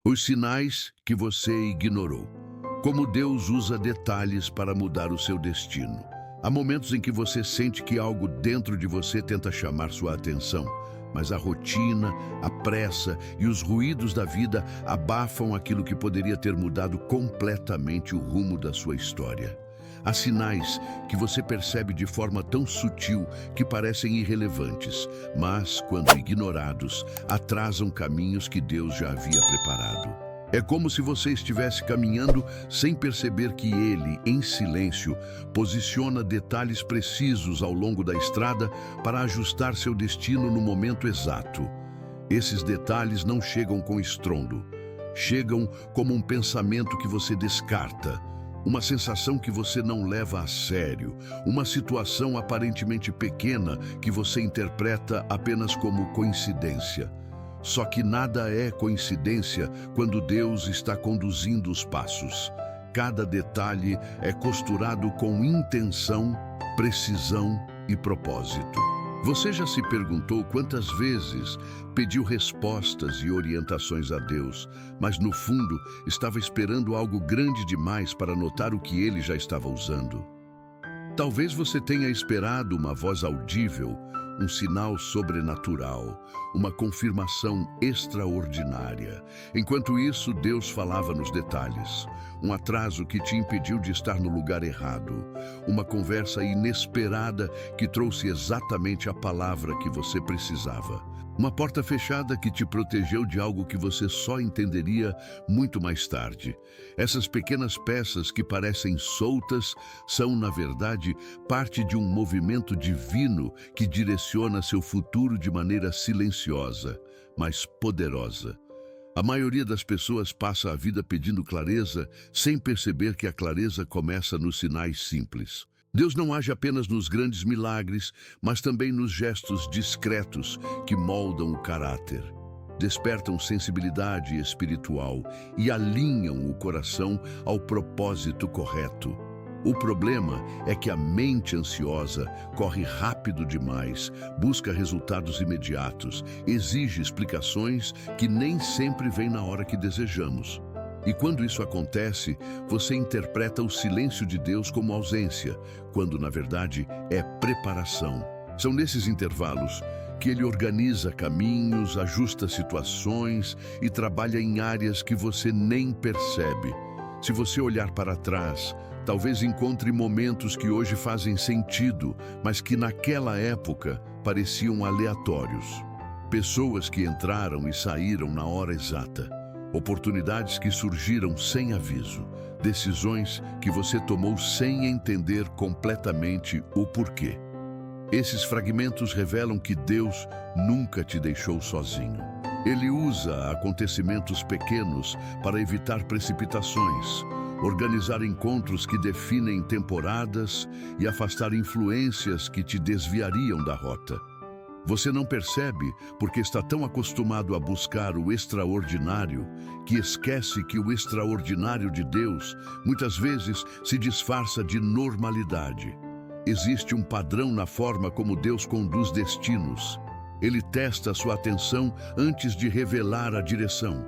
Os sinais que você ignorou. Como Deus usa detalhes para mudar o seu destino. Há momentos em que você sente que algo dentro de você tenta chamar sua atenção, mas a rotina, a pressa e os ruídos da vida abafam aquilo que poderia ter mudado completamente o rumo da sua história. Há sinais que você percebe de forma tão sutil que parecem irrelevantes, mas, quando ignorados, atrasam caminhos que Deus já havia preparado. É como se você estivesse caminhando sem perceber que Ele, em silêncio, posiciona detalhes precisos ao longo da estrada para ajustar seu destino no momento exato. Esses detalhes não chegam com estrondo. Chegam como um pensamento que você descarta, uma sensação que você não leva a sério, uma situação aparentemente pequena que você interpreta apenas como coincidência. Só que nada é coincidência quando Deus está conduzindo os passos. Cada detalhe é costurado com intenção, precisão e propósito. Você já se perguntou quantas vezes pediu respostas e orientações a Deus, mas no fundo estava esperando algo grande demais para notar o que Ele já estava usando? Talvez você tenha esperado uma voz audível, um sinal sobrenatural, uma confirmação extraordinária. Enquanto isso, Deus falava nos detalhes. Um atraso que te impediu de estar no lugar errado. Uma conversa inesperada que trouxe exatamente a palavra que você precisava. Uma porta fechada que te protegeu de algo que você só entenderia muito mais tarde. Essas pequenas peças que parecem soltas são, na verdade, parte de um movimento divino que direciona seu futuro de maneira silenciosa, mas poderosa. A maioria das pessoas passa a vida pedindo clareza sem perceber que a clareza começa nos sinais simples. Deus não age apenas nos grandes milagres, mas também nos gestos discretos que moldam o caráter, despertam sensibilidade espiritual e alinham o coração ao propósito correto. O problema é que a mente ansiosa corre rápido demais, busca resultados imediatos, exige explicações que nem sempre vêm na hora que desejamos. E quando isso acontece, você interpreta o silêncio de Deus como ausência, quando na verdade é preparação. São nesses intervalos que Ele organiza caminhos, ajusta situações e trabalha em áreas que você nem percebe. Se você olhar para trás, talvez encontre momentos que hoje fazem sentido, mas que naquela época pareciam aleatórios. Pessoas que entraram e saíram na hora exata. Oportunidades que surgiram sem aviso, decisões que você tomou sem entender completamente o porquê. Esses fragmentos revelam que Deus nunca te deixou sozinho. Ele usa acontecimentos pequenos para evitar precipitações, organizar encontros que definem temporadas e afastar influências que te desviariam da rota. Você não percebe porque está tão acostumado a buscar o extraordinário que esquece que o extraordinário de Deus muitas vezes se disfarça de normalidade. Existe um padrão na forma como Deus conduz destinos. Ele testa sua atenção antes de revelar a direção.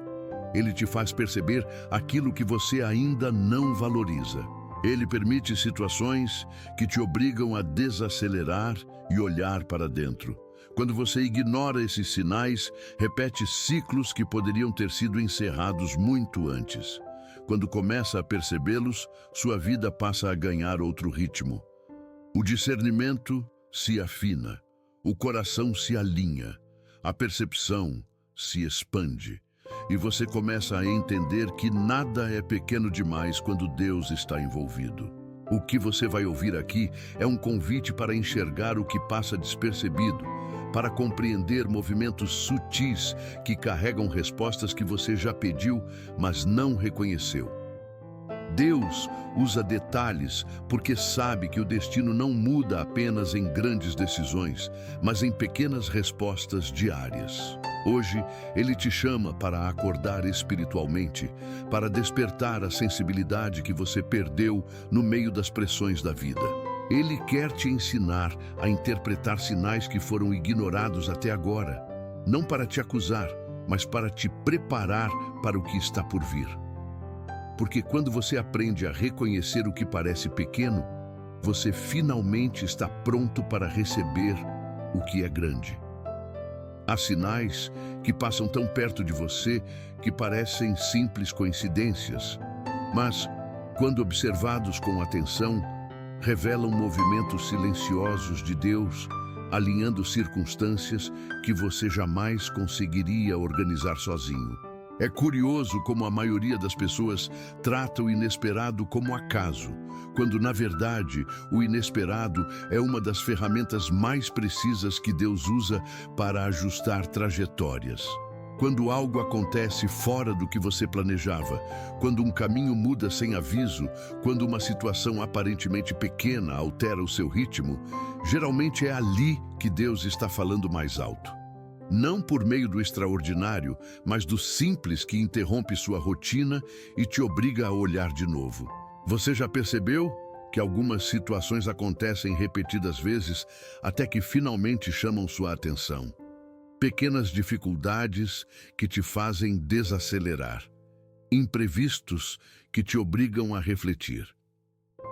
Ele te faz perceber aquilo que você ainda não valoriza. Ele permite situações que te obrigam a desacelerar e olhar para dentro. Quando você ignora esses sinais, repete ciclos que poderiam ter sido encerrados muito antes. Quando começa a percebê-los, sua vida passa a ganhar outro ritmo. O discernimento se afina, o coração se alinha, a percepção se expande. E você começa a entender que nada é pequeno demais quando Deus está envolvido. O que você vai ouvir aqui é um convite para enxergar o que passa despercebido, para compreender movimentos sutis que carregam respostas que você já pediu, mas não reconheceu. Deus usa detalhes porque sabe que o destino não muda apenas em grandes decisões, mas em pequenas respostas diárias. Hoje, Ele te chama para acordar espiritualmente, para despertar a sensibilidade que você perdeu no meio das pressões da vida. Ele quer te ensinar a interpretar sinais que foram ignorados até agora, não para te acusar, mas para te preparar para o que está por vir. Porque quando você aprende a reconhecer o que parece pequeno, você finalmente está pronto para receber o que é grande. Há sinais que passam tão perto de você que parecem simples coincidências, mas, quando observados com atenção, revelam movimentos silenciosos de Deus, alinhando circunstâncias que você jamais conseguiria organizar sozinho. É curioso como a maioria das pessoas trata o inesperado como acaso, quando, na verdade, o inesperado é uma das ferramentas mais precisas que Deus usa para ajustar trajetórias. Quando algo acontece fora do que você planejava, quando um caminho muda sem aviso, quando uma situação aparentemente pequena altera o seu ritmo, geralmente é ali que Deus está falando mais alto. Não por meio do extraordinário, mas do simples que interrompe sua rotina e te obriga a olhar de novo. Você já percebeu que algumas situações acontecem repetidas vezes até que finalmente chamam sua atenção? Pequenas dificuldades que te fazem desacelerar. Imprevistos que te obrigam a refletir.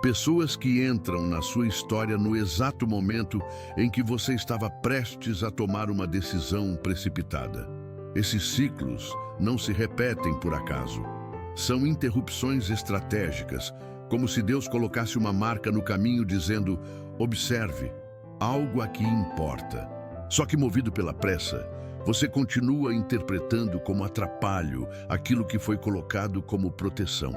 Pessoas que entram na sua história no exato momento em que você estava prestes a tomar uma decisão precipitada. Esses ciclos não se repetem por acaso. São interrupções estratégicas, como se Deus colocasse uma marca no caminho dizendo: observe, algo aqui importa. Só que movido pela pressa, você continua interpretando como atrapalho aquilo que foi colocado como proteção.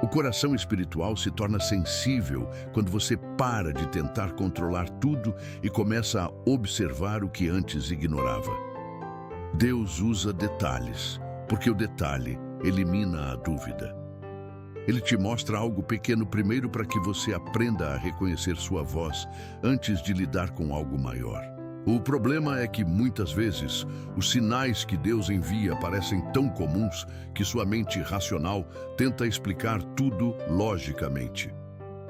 O coração espiritual se torna sensível quando você para de tentar controlar tudo e começa a observar o que antes ignorava. Deus usa detalhes, porque o detalhe elimina a dúvida. Ele te mostra algo pequeno primeiro para que você aprenda a reconhecer sua voz antes de lidar com algo maior. O problema é que, muitas vezes, os sinais que Deus envia parecem tão comuns que sua mente racional tenta explicar tudo logicamente.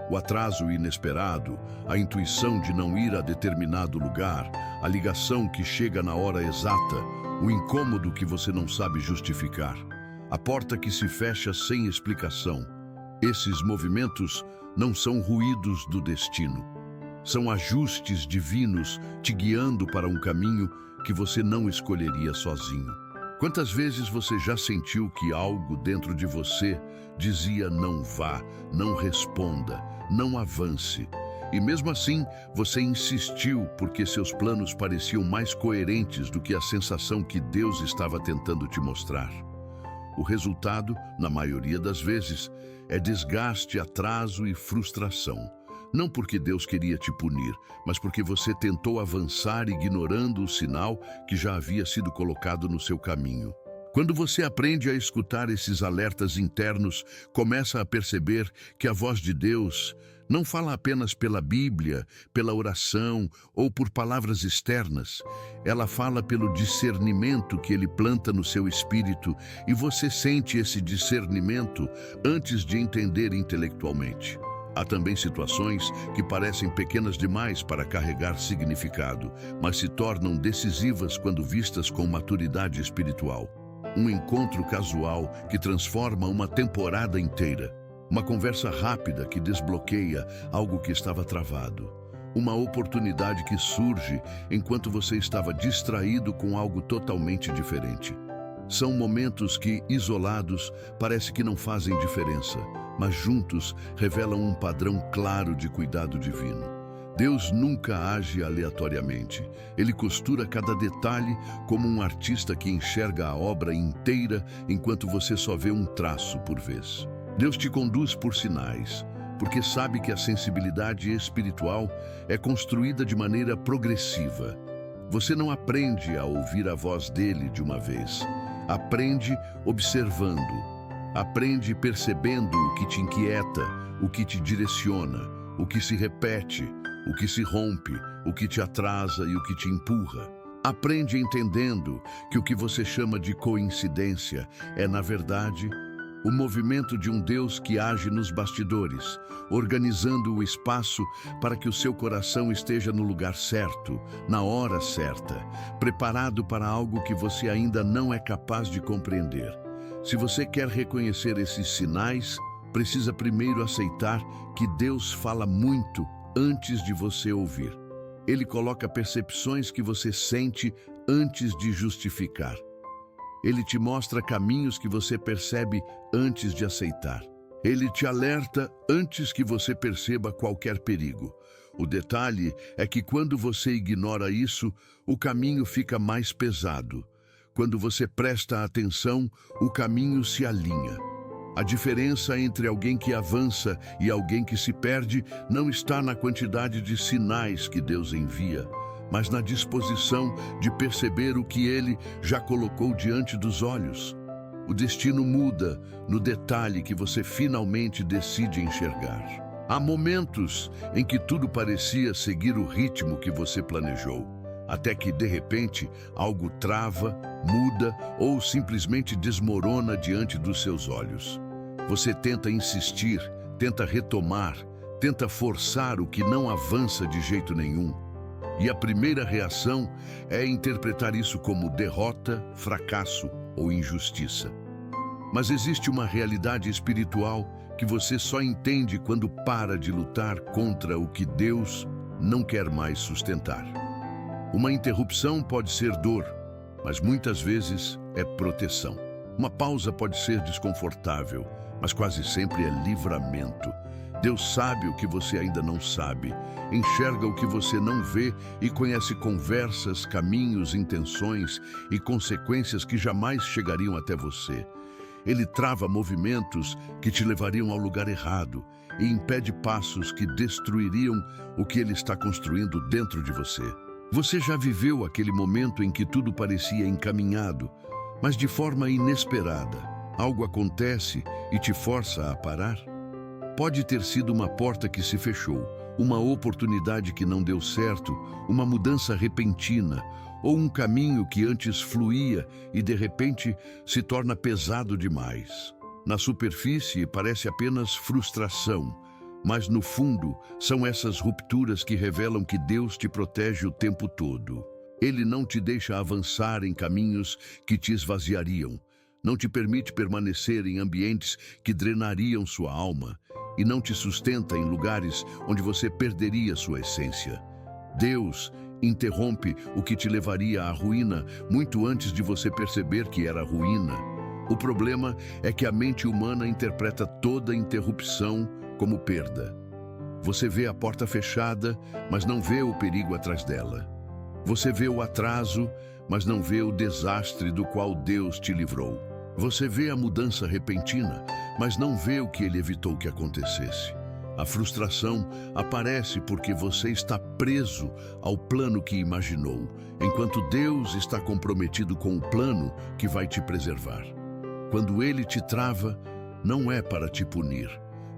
O atraso inesperado, a intuição de não ir a determinado lugar, a ligação que chega na hora exata, o incômodo que você não sabe justificar, a porta que se fecha sem explicação. Esses movimentos não são ruídos do destino. São ajustes divinos te guiando para um caminho que você não escolheria sozinho. Quantas vezes você já sentiu que algo dentro de você dizia não vá, não responda, não avance? E mesmo assim, você insistiu porque seus planos pareciam mais coerentes do que a sensação que Deus estava tentando te mostrar. O resultado, na maioria das vezes, é desgaste, atraso e frustração. Não porque Deus queria te punir, mas porque você tentou avançar ignorando o sinal que já havia sido colocado no seu caminho. Quando você aprende a escutar esses alertas internos, começa a perceber que a voz de Deus não fala apenas pela Bíblia, pela oração ou por palavras externas. Ela fala pelo discernimento que Ele planta no seu espírito e você sente esse discernimento antes de entender intelectualmente. Há também situações que parecem pequenas demais para carregar significado, mas se tornam decisivas quando vistas com maturidade espiritual. Um encontro casual que transforma uma temporada inteira. Uma conversa rápida que desbloqueia algo que estava travado. Uma oportunidade que surge enquanto você estava distraído com algo totalmente diferente. São momentos que, isolados, parece que não fazem diferença, mas juntos revelam um padrão claro de cuidado divino. Deus nunca age aleatoriamente. Ele costura cada detalhe como um artista que enxerga a obra inteira enquanto você só vê um traço por vez. Deus te conduz por sinais, porque sabe que a sensibilidade espiritual é construída de maneira progressiva. Você não aprende a ouvir a voz dele de uma vez. Aprende observando. Aprende percebendo o que te inquieta, o que te direciona, o que se repete, o que se rompe, o que te atrasa e o que te empurra. Aprende entendendo que o que você chama de coincidência é, na verdade, o movimento de um Deus que age nos bastidores, organizando o espaço para que o seu coração esteja no lugar certo, na hora certa, preparado para algo que você ainda não é capaz de compreender. Se você quer reconhecer esses sinais, precisa primeiro aceitar que Deus fala muito antes de você ouvir. Ele coloca percepções que você sente antes de justificar. Ele te mostra caminhos que você percebe antes de aceitar. Ele te alerta antes que você perceba qualquer perigo. O detalhe é que quando você ignora isso, o caminho fica mais pesado. Quando você presta atenção, o caminho se alinha. A diferença entre alguém que avança e alguém que se perde não está na quantidade de sinais que Deus envia, mas na disposição de perceber o que Ele já colocou diante dos olhos. O destino muda no detalhe que você finalmente decide enxergar. Há momentos em que tudo parecia seguir o ritmo que você planejou, até que, de repente, algo trava, muda ou simplesmente desmorona diante dos seus olhos. Você tenta insistir, tenta retomar, tenta forçar o que não avança de jeito nenhum. E a primeira reação é interpretar isso como derrota, fracasso ou injustiça. Mas existe uma realidade espiritual que você só entende quando para de lutar contra o que Deus não quer mais sustentar. Uma interrupção pode ser dor, mas muitas vezes é proteção. Uma pausa pode ser desconfortável, mas quase sempre é livramento. Deus sabe o que você ainda não sabe, enxerga o que você não vê e conhece conversas, caminhos, intenções e consequências que jamais chegariam até você. Ele trava movimentos que te levariam ao lugar errado e impede passos que destruiriam o que Ele está construindo dentro de você. Você já viveu aquele momento em que tudo parecia encaminhado, mas de forma inesperada, algo acontece e te força a parar? Pode ter sido uma porta que se fechou, uma oportunidade que não deu certo, uma mudança repentina, ou um caminho que antes fluía e de repente se torna pesado demais. Na superfície parece apenas frustração, mas no fundo são essas rupturas que revelam que Deus te protege o tempo todo. Ele não te deixa avançar em caminhos que te esvaziariam, não te permite permanecer em ambientes que drenariam sua alma e não te sustenta em lugares onde você perderia sua essência. Deus interrompe o que te levaria à ruína muito antes de você perceber que era ruína. O problema é que a mente humana interpreta toda interrupção como perda. Você vê a porta fechada, mas não vê o perigo atrás dela. Você vê o atraso, mas não vê o desastre do qual Deus te livrou. Você vê a mudança repentina, mas não vê o que Ele evitou que acontecesse. A frustração aparece porque você está preso ao plano que imaginou, enquanto Deus está comprometido com o plano que vai te preservar. Quando Ele te trava, não é para te punir,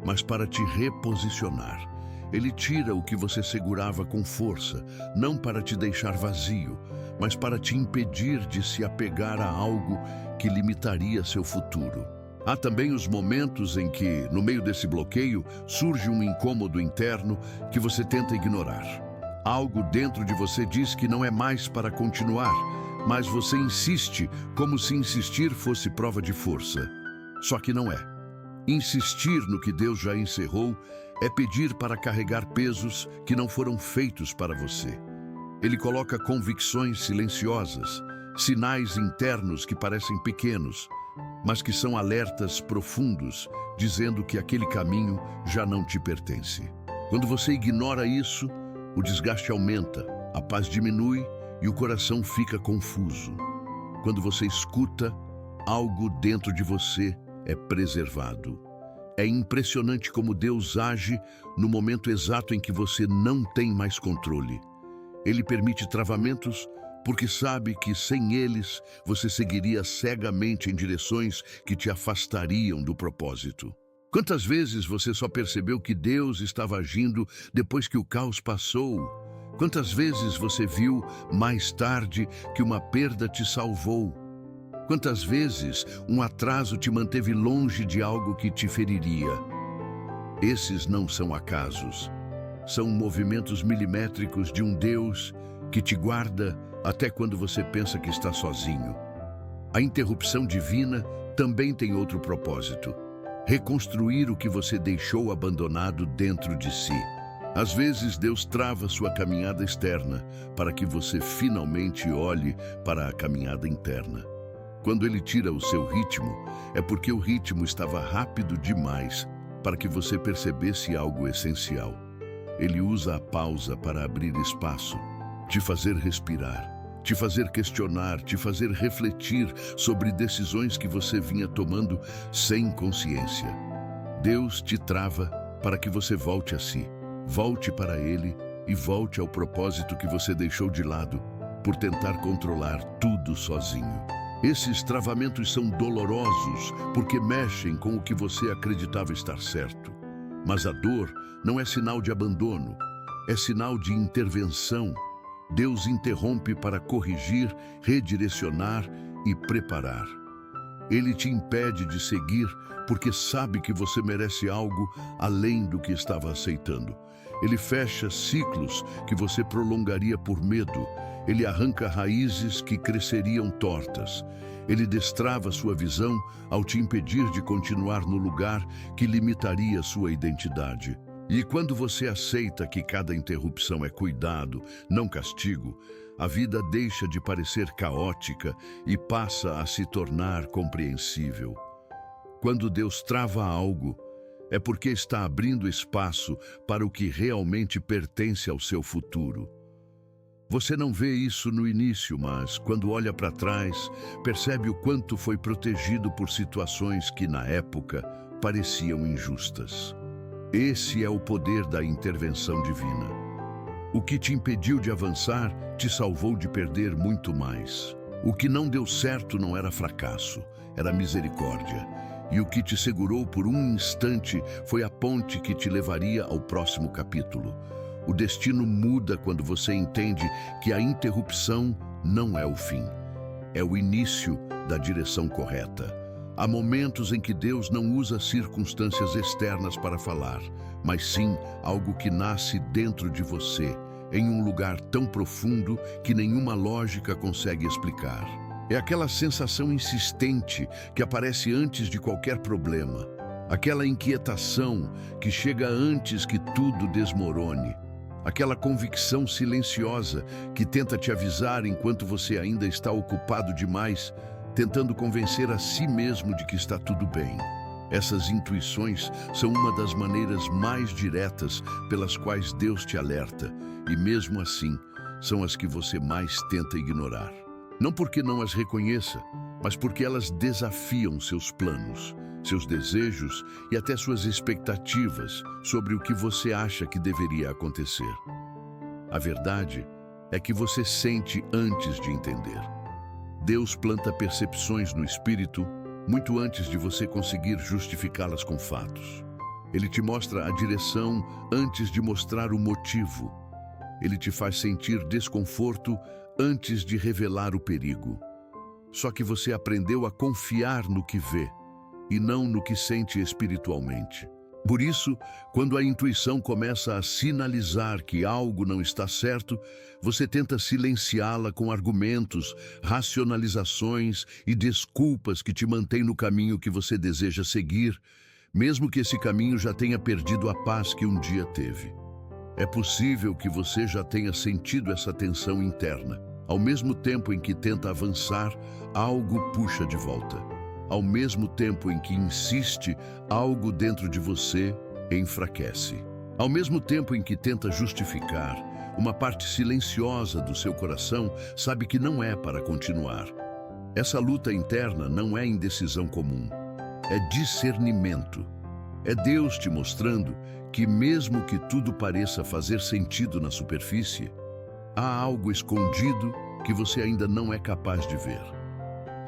mas para te reposicionar. Ele tira o que você segurava com força, não para te deixar vazio, mas para te impedir de se apegar a algo que limitaria seu futuro. Há também os momentos em que, no meio desse bloqueio, surge um incômodo interno que você tenta ignorar. Algo dentro de você diz que não é mais para continuar, mas você insiste como se insistir fosse prova de força. Só que não é. Insistir no que Deus já encerrou é pedir para carregar pesos que não foram feitos para você. Ele coloca convicções silenciosas, sinais internos que parecem pequenos, mas que são alertas profundos, dizendo que aquele caminho já não te pertence. Quando você ignora isso, o desgaste aumenta, a paz diminui e o coração fica confuso. Quando você escuta, algo dentro de você é preservado. É impressionante como Deus age no momento exato em que você não tem mais controle. Ele permite travamentos porque sabe que sem eles você seguiria cegamente em direções que te afastariam do propósito. Quantas vezes você só percebeu que Deus estava agindo depois que o caos passou? Quantas vezes você viu mais tarde que uma perda te salvou? Quantas vezes um atraso te manteve longe de algo que te feriria? Esses não são acasos. São movimentos milimétricos de um Deus que te guarda até quando você pensa que está sozinho. A interrupção divina também tem outro propósito: reconstruir o que você deixou abandonado dentro de si. Às vezes, Deus trava sua caminhada externa para que você finalmente olhe para a caminhada interna. Quando Ele tira o seu ritmo, é porque o ritmo estava rápido demais para que você percebesse algo essencial. Ele usa a pausa para abrir espaço, te fazer respirar, te fazer questionar, te fazer refletir sobre decisões que você vinha tomando sem consciência. Deus te trava para que você volte a si, volte para Ele e volte ao propósito que você deixou de lado por tentar controlar tudo sozinho. Esses travamentos são dolorosos porque mexem com o que você acreditava estar certo. Mas a dor não é sinal de abandono, é sinal de intervenção. Deus interrompe para corrigir, redirecionar e preparar. Ele te impede de seguir porque sabe que você merece algo além do que estava aceitando. Ele fecha ciclos que você prolongaria por medo. Ele arranca raízes que cresceriam tortas. Ele destrava sua visão ao te impedir de continuar no lugar que limitaria sua identidade. E quando você aceita que cada interrupção é cuidado, não castigo, a vida deixa de parecer caótica e passa a se tornar compreensível. Quando Deus trava algo, é porque está abrindo espaço para o que realmente pertence ao seu futuro. Você não vê isso no início, mas quando olha para trás, percebe o quanto foi protegido por situações que, na época, pareciam injustas. Esse é o poder da intervenção divina. O que te impediu de avançar te salvou de perder muito mais. O que não deu certo não era fracasso, era misericórdia. E o que te segurou por um instante foi a ponte que te levaria ao próximo capítulo. O destino muda quando você entende que a interrupção não é o fim, é o início da direção correta. Há momentos em que Deus não usa circunstâncias externas para falar, mas sim algo que nasce dentro de você, em um lugar tão profundo que nenhuma lógica consegue explicar. É aquela sensação insistente que aparece antes de qualquer problema, aquela inquietação que chega antes que tudo desmorone, aquela convicção silenciosa que tenta te avisar enquanto você ainda está ocupado demais, tentando convencer a si mesmo de que está tudo bem. Essas intuições são uma das maneiras mais diretas pelas quais Deus te alerta, e mesmo assim, são as que você mais tenta ignorar. Não porque não as reconheça, mas porque elas desafiam seus planos, seus desejos e até suas expectativas sobre o que você acha que deveria acontecer. A verdade é que você sente antes de entender. Deus planta percepções no espírito muito antes de você conseguir justificá-las com fatos. Ele te mostra a direção antes de mostrar o motivo. Ele te faz sentir desconforto antes de revelar o perigo. Só que você aprendeu a confiar no que vê e não no que sente espiritualmente. Por isso, quando a intuição começa a sinalizar que algo não está certo, você tenta silenciá-la com argumentos, racionalizações e desculpas que te mantêm no caminho que você deseja seguir, mesmo que esse caminho já tenha perdido a paz que um dia teve. É possível que você já tenha sentido essa tensão interna. Ao mesmo tempo em que tenta avançar, algo puxa de volta. Ao mesmo tempo em que insiste, algo dentro de você enfraquece. Ao mesmo tempo em que tenta justificar, uma parte silenciosa do seu coração sabe que não é para continuar. Essa luta interna não é indecisão comum, é discernimento. É Deus te mostrando que mesmo que tudo pareça fazer sentido na superfície, há algo escondido que você ainda não é capaz de ver.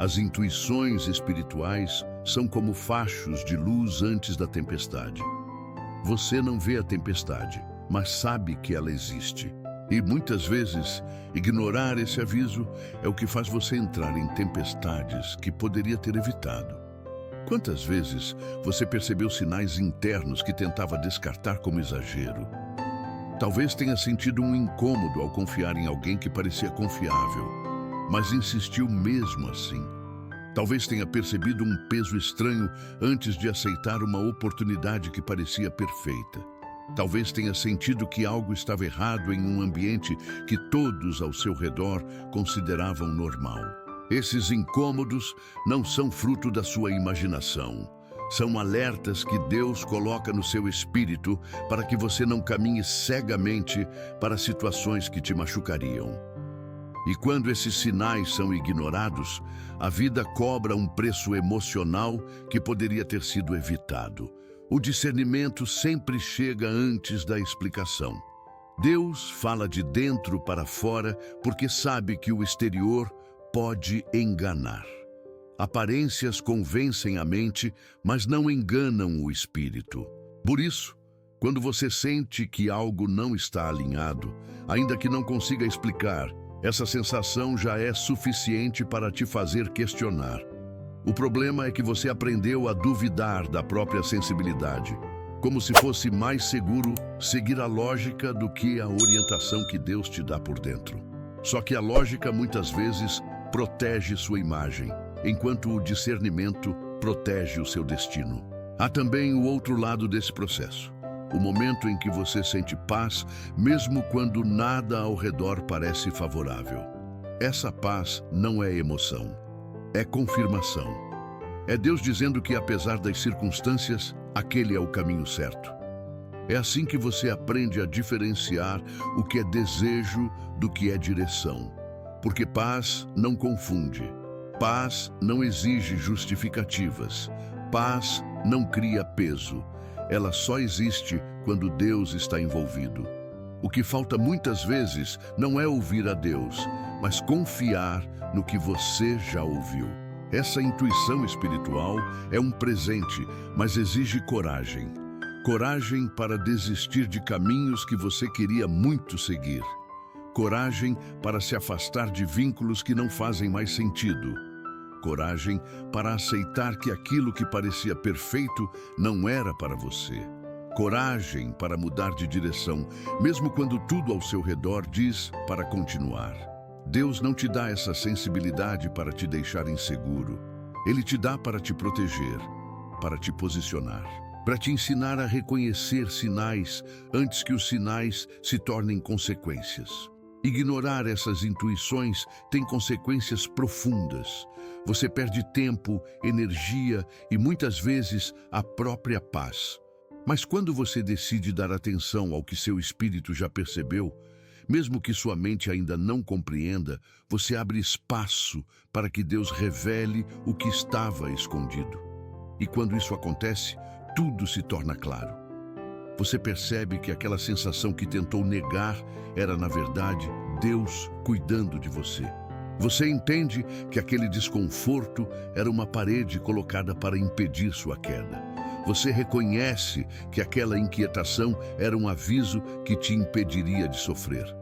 As intuições espirituais são como fachos de luz antes da tempestade. Você não vê a tempestade, mas sabe que ela existe. E muitas vezes, ignorar esse aviso é o que faz você entrar em tempestades que poderia ter evitado. Quantas vezes você percebeu sinais internos que tentava descartar como exagero? Talvez tenha sentido um incômodo ao confiar em alguém que parecia confiável, mas insistiu mesmo assim. Talvez tenha percebido um peso estranho antes de aceitar uma oportunidade que parecia perfeita. Talvez tenha sentido que algo estava errado em um ambiente que todos ao seu redor consideravam normal. Esses incômodos não são fruto da sua imaginação. São alertas que Deus coloca no seu espírito para que você não caminhe cegamente para situações que te machucariam. E quando esses sinais são ignorados, a vida cobra um preço emocional que poderia ter sido evitado. O discernimento sempre chega antes da explicação. Deus fala de dentro para fora porque sabe que o exterior pode enganar. Aparências convencem a mente, mas não enganam o espírito. Por isso, quando você sente que algo não está alinhado, ainda que não consiga explicar, essa sensação já é suficiente para te fazer questionar. O problema é que você aprendeu a duvidar da própria sensibilidade, como se fosse mais seguro seguir a lógica do que a orientação que Deus te dá por dentro. Só que a lógica muitas vezes protege sua imagem, enquanto o discernimento protege o seu destino. Há também o outro lado desse processo, o momento em que você sente paz, mesmo quando nada ao redor parece favorável. Essa paz não é emoção, é confirmação. É Deus dizendo que, apesar das circunstâncias, aquele é o caminho certo. É assim que você aprende a diferenciar o que é desejo do que é direção. Porque paz não confunde. Paz não exige justificativas. Paz não cria peso. Ela só existe quando Deus está envolvido. O que falta muitas vezes não é ouvir a Deus, mas confiar no que você já ouviu. Essa intuição espiritual é um presente, mas exige coragem. Coragem para desistir de caminhos que você queria muito seguir. Coragem para se afastar de vínculos que não fazem mais sentido. Coragem para aceitar que aquilo que parecia perfeito não era para você. Coragem para mudar de direção, mesmo quando tudo ao seu redor diz para continuar. Deus não te dá essa sensibilidade para te deixar inseguro. Ele te dá para te proteger, para te posicionar, para te ensinar a reconhecer sinais antes que os sinais se tornem consequências. Ignorar essas intuições tem consequências profundas. Você perde tempo, energia e muitas vezes a própria paz. Mas quando você decide dar atenção ao que seu espírito já percebeu, mesmo que sua mente ainda não compreenda, você abre espaço para que Deus revele o que estava escondido. E quando isso acontece, tudo se torna claro. Você percebe que aquela sensação que tentou negar era, na verdade, Deus cuidando de você. Você entende que aquele desconforto era uma parede colocada para impedir sua queda. Você reconhece que aquela inquietação era um aviso que te impediria de sofrer.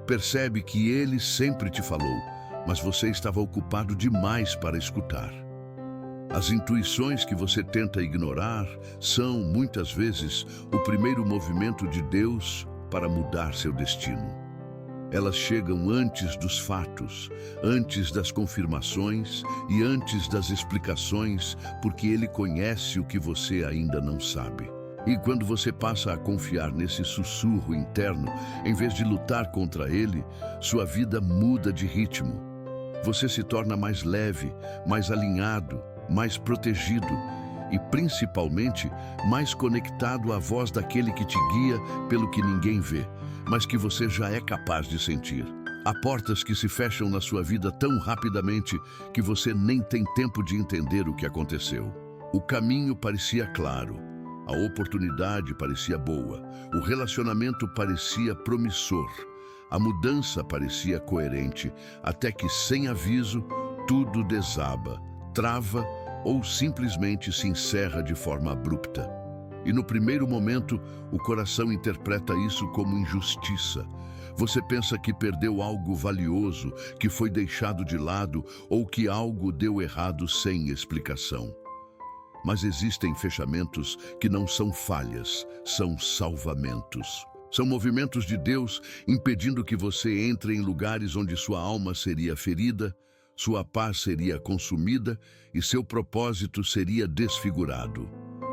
Percebe que Ele sempre te falou, mas você estava ocupado demais para escutar. As intuições que você tenta ignorar são, muitas vezes, o primeiro movimento de Deus para mudar seu destino. Elas chegam antes dos fatos, antes das confirmações e antes das explicações, porque Ele conhece o que você ainda não sabe. E quando você passa a confiar nesse sussurro interno, em vez de lutar contra ele, sua vida muda de ritmo. Você se torna mais leve, mais alinhado, mais protegido e, principalmente, mais conectado à voz daquele que te guia pelo que ninguém vê, mas que você já é capaz de sentir. Há portas que se fecham na sua vida tão rapidamente que você nem tem tempo de entender o que aconteceu. O caminho parecia claro, a oportunidade parecia boa, o relacionamento parecia promissor, a mudança parecia coerente, até que, sem aviso, tudo desaba, trava ou simplesmente se encerra de forma abrupta. E no primeiro momento, o coração interpreta isso como injustiça. Você pensa que perdeu algo valioso, que foi deixado de lado ou que algo deu errado sem explicação. Mas existem fechamentos que não são falhas, são salvamentos. São movimentos de Deus impedindo que você entre em lugares onde sua alma seria ferida, sua paz seria consumida e seu propósito seria desfigurado.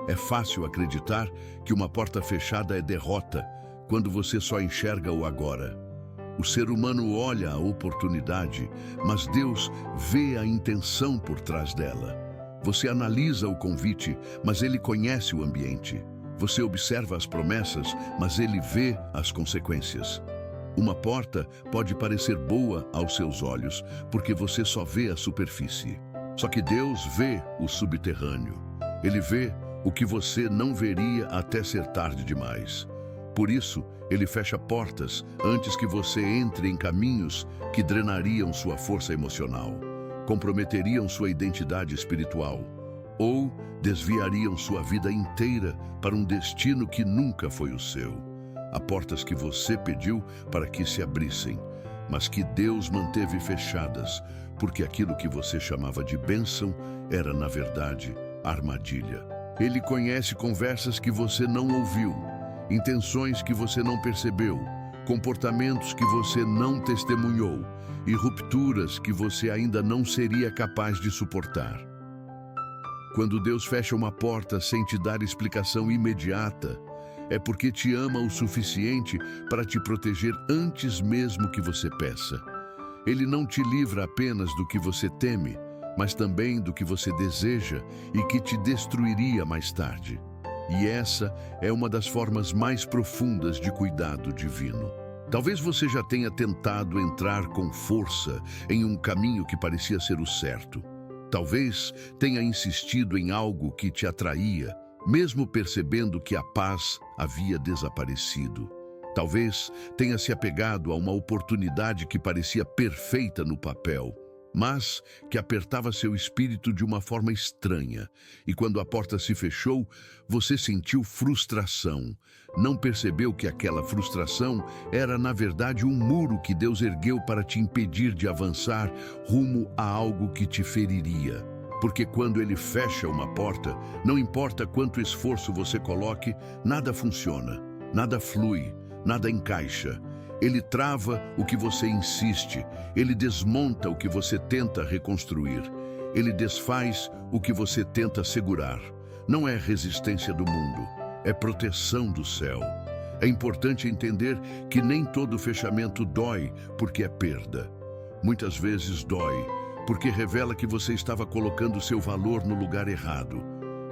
É fácil acreditar que uma porta fechada é derrota quando você só enxerga o agora. O ser humano olha a oportunidade, mas Deus vê a intenção por trás dela. Você analisa o convite, mas Ele conhece o ambiente. Você observa as promessas, mas Ele vê as consequências. Uma porta pode parecer boa aos seus olhos, porque você só vê a superfície. Só que Deus vê o subterrâneo. Ele vê o que você não veria até ser tarde demais. Por isso, Ele fecha portas antes que você entre em caminhos que drenariam sua força emocional, comprometeriam sua identidade espiritual ou desviariam sua vida inteira para um destino que nunca foi o seu. Há portas que você pediu para que se abrissem, mas que Deus manteve fechadas, porque aquilo que você chamava de bênção era, na verdade, armadilha. Ele conhece conversas que você não ouviu, intenções que você não percebeu, comportamentos que você não testemunhou e rupturas que você ainda não seria capaz de suportar. Quando Deus fecha uma porta sem te dar explicação imediata, é porque te ama o suficiente para te proteger antes mesmo que você peça. Ele não te livra apenas do que você teme, mas também do que você deseja e que te destruiria mais tarde. E essa é uma das formas mais profundas de cuidado divino. Talvez você já tenha tentado entrar com força em um caminho que parecia ser o certo. Talvez tenha insistido em algo que te atraía, mesmo percebendo que a paz havia desaparecido. Talvez tenha se apegado a uma oportunidade que parecia perfeita no papel, mas que apertava seu espírito de uma forma estranha. E quando a porta se fechou, você sentiu frustração. Não percebeu que aquela frustração era, na verdade, um muro que Deus ergueu para te impedir de avançar rumo a algo que te feriria. Porque quando Ele fecha uma porta, não importa quanto esforço você coloque, nada funciona, nada flui, nada encaixa. Ele trava o que você insiste, Ele desmonta o que você tenta reconstruir, Ele desfaz o que você tenta segurar. Não é resistência do mundo, é proteção do céu. É importante entender que nem todo fechamento dói porque é perda. Muitas vezes dói porque revela que você estava colocando seu valor no lugar errado.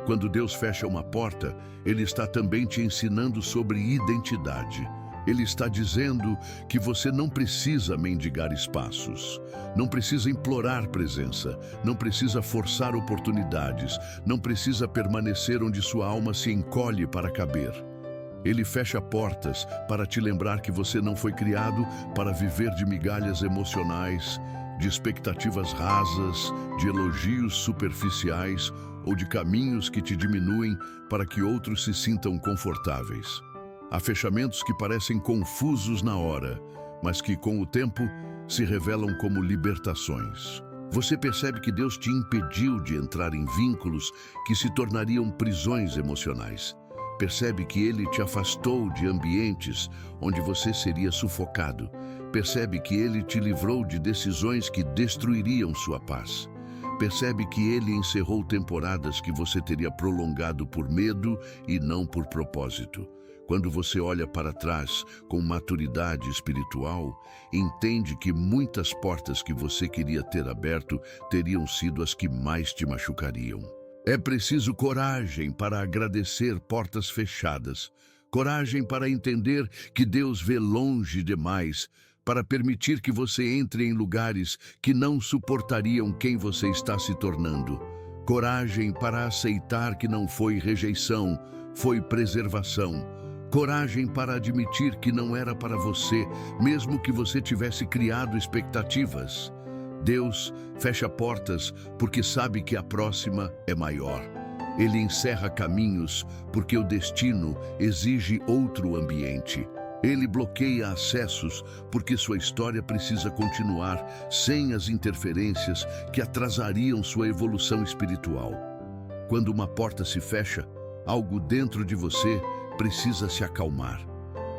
Quando Deus fecha uma porta, Ele está também te ensinando sobre identidade. Ele está dizendo que você não precisa mendigar espaços, não precisa implorar presença, não precisa forçar oportunidades, não precisa permanecer onde sua alma se encolhe para caber. Ele fecha portas para te lembrar que você não foi criado para viver de migalhas emocionais, de expectativas rasas, de elogios superficiais ou de caminhos que te diminuem para que outros se sintam confortáveis. Há fechamentos que parecem confusos na hora, mas que, com o tempo, se revelam como libertações. Você percebe que Deus te impediu de entrar em vínculos que se tornariam prisões emocionais. Percebe que Ele te afastou de ambientes onde você seria sufocado. Percebe que Ele te livrou de decisões que destruiriam sua paz. Percebe que Ele encerrou temporadas que você teria prolongado por medo e não por propósito. Quando você olha para trás com maturidade espiritual, entende que muitas portas que você queria ter aberto teriam sido as que mais te machucariam. É preciso coragem para agradecer portas fechadas, coragem para entender que Deus vê longe demais, para permitir que você entre em lugares que não suportariam quem você está se tornando. Coragem para aceitar que não foi rejeição, foi preservação. Coragem para admitir que não era para você, mesmo que você tivesse criado expectativas. Deus fecha portas porque sabe que a próxima é maior. Ele encerra caminhos porque o destino exige outro ambiente. Ele bloqueia acessos porque sua história precisa continuar sem as interferências que atrasariam sua evolução espiritual. Quando uma porta se fecha, algo dentro de você precisa se acalmar.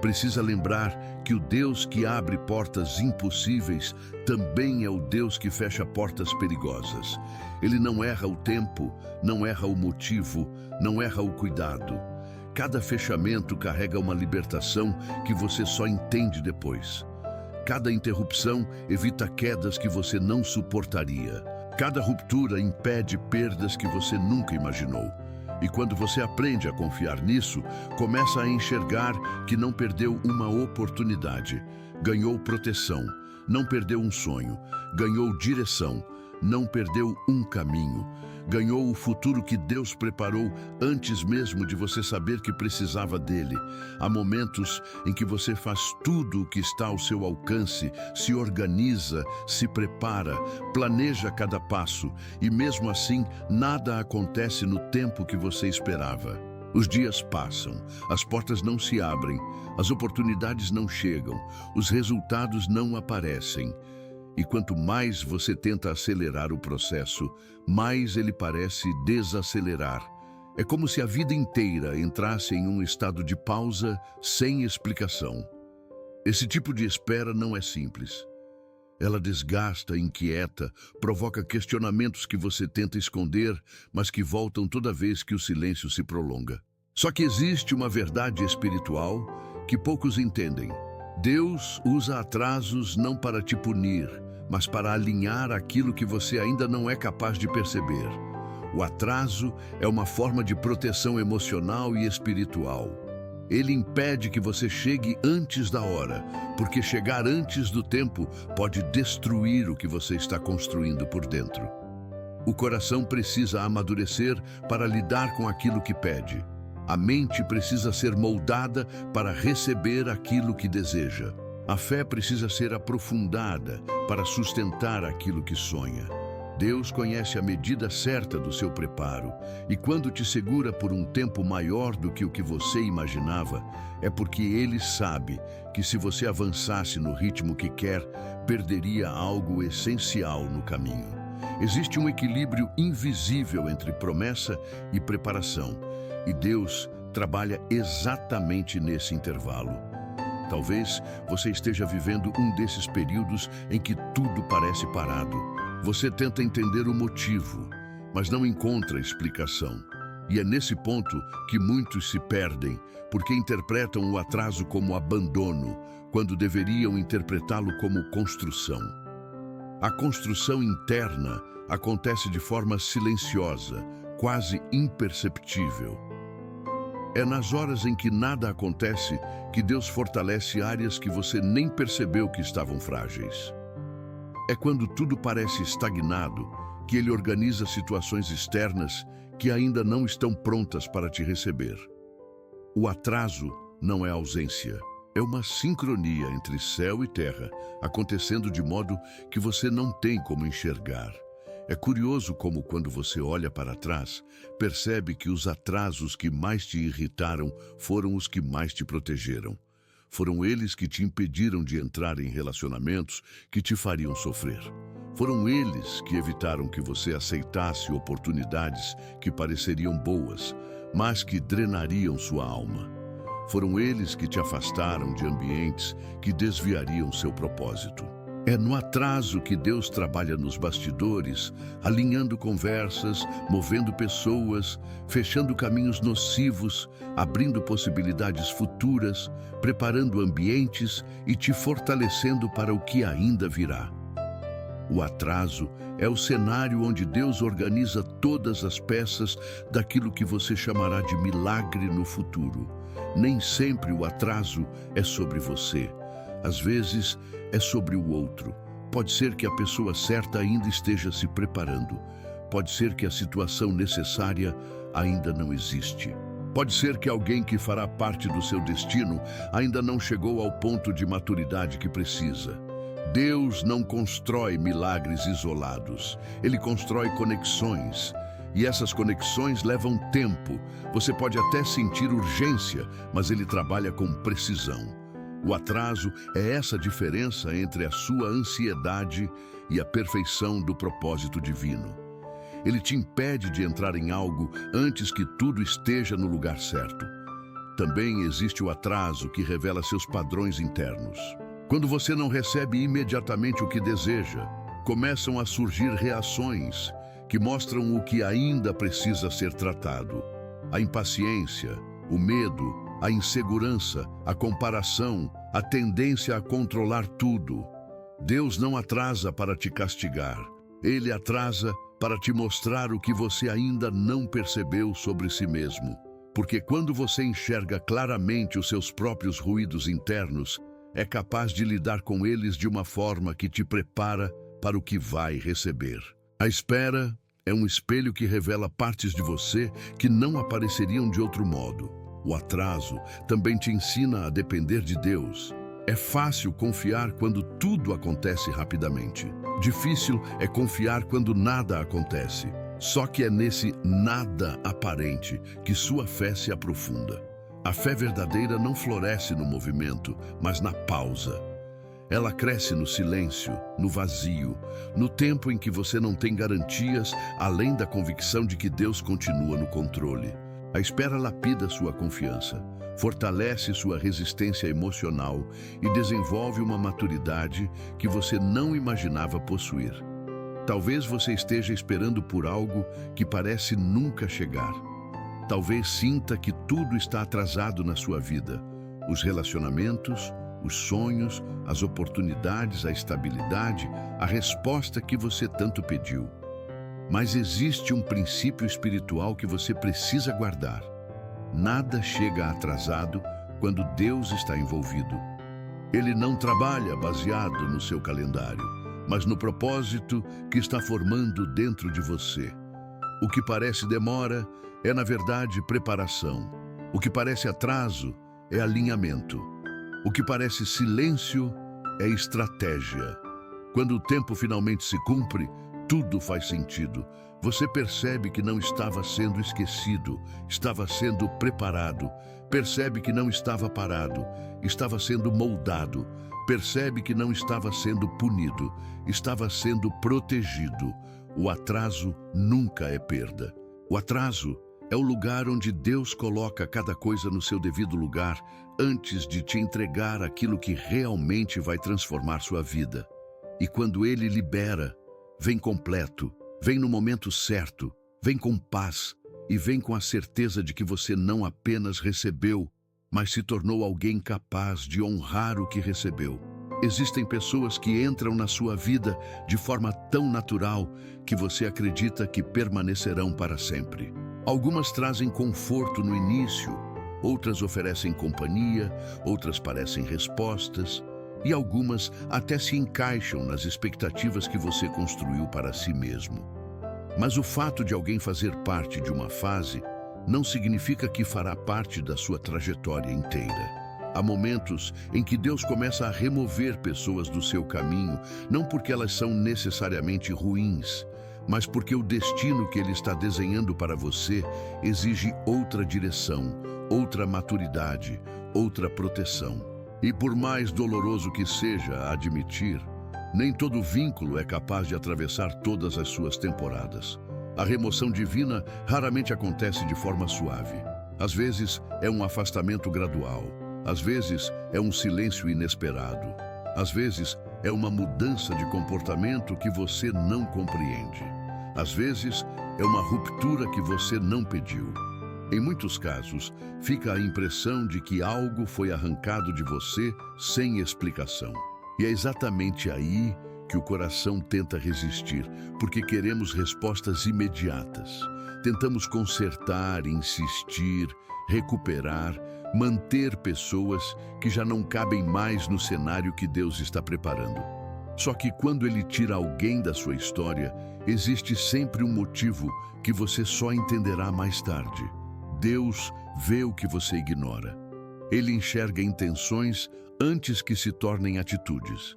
Precisa lembrar que o Deus que abre portas impossíveis também é o Deus que fecha portas perigosas. Ele não erra o tempo, não erra o motivo, não erra o cuidado. Cada fechamento carrega uma libertação que você só entende depois. Cada interrupção evita quedas que você não suportaria. Cada ruptura impede perdas que você nunca imaginou. E quando você aprende a confiar nisso, começa a enxergar que não perdeu uma oportunidade, ganhou proteção, não perdeu um sonho, ganhou direção, não perdeu um caminho, ganhou o futuro que Deus preparou antes mesmo de você saber que precisava dele. Há momentos em que você faz tudo o que está ao seu alcance, se organiza, se prepara, planeja cada passo e mesmo assim nada acontece no tempo que você esperava. Os dias passam, as portas não se abrem, as oportunidades não chegam, os resultados não aparecem. E quanto mais você tenta acelerar o processo, mais ele parece desacelerar. É como se a vida inteira entrasse em um estado de pausa sem explicação. Esse tipo de espera não é simples. Ela desgasta, inquieta, provoca questionamentos que você tenta esconder, mas que voltam toda vez que o silêncio se prolonga. Só que existe uma verdade espiritual que poucos entendem. Deus usa atrasos não para te punir, mas para alinhar aquilo que você ainda não é capaz de perceber. O atraso é uma forma de proteção emocional e espiritual. Ele impede que você chegue antes da hora, porque chegar antes do tempo pode destruir o que você está construindo por dentro. O coração precisa amadurecer para lidar com aquilo que pede. A mente precisa ser moldada para receber aquilo que deseja. A fé precisa ser aprofundada para sustentar aquilo que sonha. Deus conhece a medida certa do seu preparo, e quando te segura por um tempo maior do que o que você imaginava, é porque Ele sabe que se você avançasse no ritmo que quer, perderia algo essencial no caminho. Existe um equilíbrio invisível entre promessa e preparação, e Deus trabalha exatamente nesse intervalo. Talvez você esteja vivendo um desses períodos em que tudo parece parado. Você tenta entender o motivo, mas não encontra explicação. E é nesse ponto que muitos se perdem, porque interpretam o atraso como abandono, quando deveriam interpretá-lo como construção. A construção interna acontece de forma silenciosa, quase imperceptível. É nas horas em que nada acontece que Deus fortalece áreas que você nem percebeu que estavam frágeis. É quando tudo parece estagnado que Ele organiza situações externas que ainda não estão prontas para te receber. O atraso não é ausência, é uma sincronia entre céu e terra, acontecendo de modo que você não tem como enxergar. É curioso como, quando você olha para trás, percebe que os atrasos que mais te irritaram foram os que mais te protegeram. Foram eles que te impediram de entrar em relacionamentos que te fariam sofrer. Foram eles que evitaram que você aceitasse oportunidades que pareceriam boas, mas que drenariam sua alma. Foram eles que te afastaram de ambientes que desviariam seu propósito. É no atraso que Deus trabalha nos bastidores, alinhando conversas, movendo pessoas, fechando caminhos nocivos, abrindo possibilidades futuras, preparando ambientes e te fortalecendo para o que ainda virá. O atraso é o cenário onde Deus organiza todas as peças daquilo que você chamará de milagre no futuro. Nem sempre o atraso é sobre você. Às vezes, é sobre o outro. Pode ser que a pessoa certa ainda esteja se preparando. Pode ser que a situação necessária ainda não existe. Pode ser que alguém que fará parte do seu destino ainda não chegou ao ponto de maturidade que precisa. Deus não constrói milagres isolados. Ele constrói conexões. E essas conexões levam tempo. Você pode até sentir urgência, mas Ele trabalha com precisão. O atraso é essa diferença entre a sua ansiedade e a perfeição do propósito divino. Ele te impede de entrar em algo antes que tudo esteja no lugar certo. Também existe o atraso que revela seus padrões internos. Quando você não recebe imediatamente o que deseja, começam a surgir reações que mostram o que ainda precisa ser tratado. A impaciência, o medo, a insegurança, a comparação, a tendência a controlar tudo. Deus não atrasa para te castigar. Ele atrasa para te mostrar o que você ainda não percebeu sobre si mesmo. Porque quando você enxerga claramente os seus próprios ruídos internos, é capaz de lidar com eles de uma forma que te prepara para o que vai receber. A espera é um espelho que revela partes de você que não apareceriam de outro modo. O atraso também te ensina a depender de Deus. É fácil confiar quando tudo acontece rapidamente. Difícil é confiar quando nada acontece. Só que é nesse nada aparente que sua fé se aprofunda. A fé verdadeira não floresce no movimento, mas na pausa. Ela cresce no silêncio, no vazio, no tempo em que você não tem garantias, além da convicção de que Deus continua no controle. A espera lapida sua confiança, fortalece sua resistência emocional e desenvolve uma maturidade que você não imaginava possuir. Talvez você esteja esperando por algo que parece nunca chegar. Talvez sinta que tudo está atrasado na sua vida. Os relacionamentos, os sonhos, as oportunidades, a estabilidade, a resposta que você tanto pediu. Mas existe um princípio espiritual que você precisa guardar. Nada chega atrasado quando Deus está envolvido. Ele não trabalha baseado no seu calendário, mas no propósito que está formando dentro de você. O que parece demora é, na verdade, preparação. O que parece atraso é alinhamento. O que parece silêncio é estratégia. Quando o tempo finalmente se cumpre, tudo faz sentido. Você percebe que não estava sendo esquecido, estava sendo preparado. Percebe que não estava parado, estava sendo moldado. Percebe que não estava sendo punido, estava sendo protegido. O atraso nunca é perda. O atraso é o lugar onde Deus coloca cada coisa no seu devido lugar antes de te entregar aquilo que realmente vai transformar sua vida. E quando Ele libera, vem completo, vem no momento certo, vem com paz e vem com a certeza de que você não apenas recebeu, mas se tornou alguém capaz de honrar o que recebeu. Existem pessoas que entram na sua vida de forma tão natural que você acredita que permanecerão para sempre. Algumas trazem conforto no início, outras oferecem companhia, outras parecem respostas, e algumas até se encaixam nas expectativas que você construiu para si mesmo. Mas o fato de alguém fazer parte de uma fase não significa que fará parte da sua trajetória inteira. Há momentos em que Deus começa a remover pessoas do seu caminho, não porque elas são necessariamente ruins, mas porque o destino que Ele está desenhando para você exige outra direção, outra maturidade, outra proteção. E por mais doloroso que seja admitir, nem todo vínculo é capaz de atravessar todas as suas temporadas. A remoção divina raramente acontece de forma suave. Às vezes é um afastamento gradual. Às vezes é um silêncio inesperado. Às vezes é uma mudança de comportamento que você não compreende. Às vezes é uma ruptura que você não pediu. Em muitos casos, fica a impressão de que algo foi arrancado de você sem explicação. E é exatamente aí que o coração tenta resistir, porque queremos respostas imediatas. Tentamos consertar, insistir, recuperar, manter pessoas que já não cabem mais no cenário que Deus está preparando. Só que quando Ele tira alguém da sua história, existe sempre um motivo que você só entenderá mais tarde. Deus vê o que você ignora. Ele enxerga intenções antes que se tornem atitudes.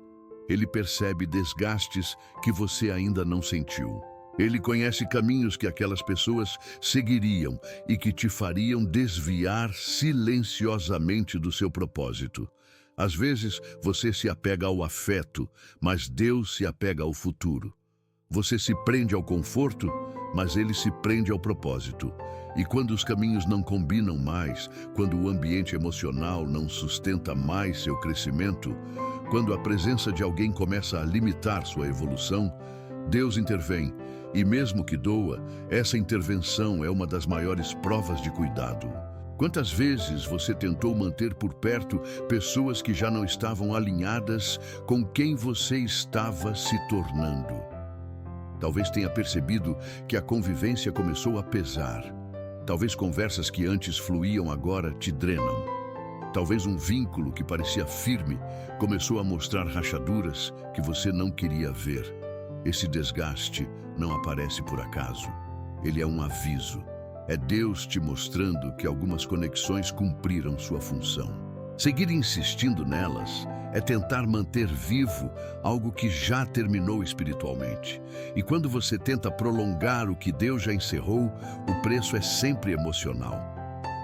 Ele percebe desgastes que você ainda não sentiu. Ele conhece caminhos que aquelas pessoas seguiriam e que te fariam desviar silenciosamente do seu propósito. Às vezes, você se apega ao afeto, mas Deus se apega ao futuro. Você se prende ao conforto, mas Ele se prende ao propósito. E quando os caminhos não combinam mais, quando o ambiente emocional não sustenta mais seu crescimento, quando a presença de alguém começa a limitar sua evolução, Deus intervém. E mesmo que doa, essa intervenção é uma das maiores provas de cuidado. Quantas vezes você tentou manter por perto pessoas que já não estavam alinhadas com quem você estava se tornando? Talvez tenha percebido que a convivência começou a pesar. Talvez conversas que antes fluíam agora te drenam. Talvez um vínculo que parecia firme começou a mostrar rachaduras que você não queria ver. Esse desgaste não aparece por acaso. Ele é um aviso. É Deus te mostrando que algumas conexões cumpriram sua função. Seguir insistindo nelas é tentar manter vivo algo que já terminou espiritualmente. E quando você tenta prolongar o que Deus já encerrou, o preço é sempre emocional.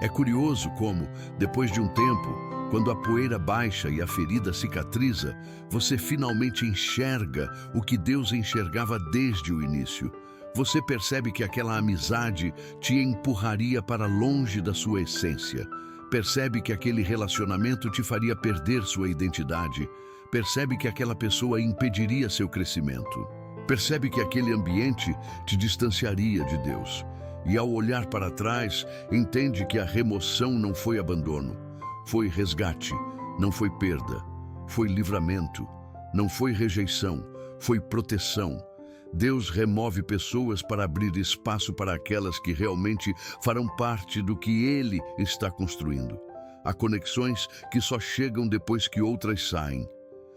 É curioso como, depois de um tempo, quando a poeira baixa e a ferida cicatriza, você finalmente enxerga o que Deus enxergava desde o início. Você percebe que aquela amizade te empurraria para longe da sua essência. Percebe que aquele relacionamento te faria perder sua identidade. Percebe que aquela pessoa impediria seu crescimento. Percebe que aquele ambiente te distanciaria de Deus. E ao olhar para trás, entende que a remoção não foi abandono. Foi resgate, não foi perda. Foi livramento, não foi rejeição, foi proteção. Deus remove pessoas para abrir espaço para aquelas que realmente farão parte do que Ele está construindo. Há conexões que só chegam depois que outras saem.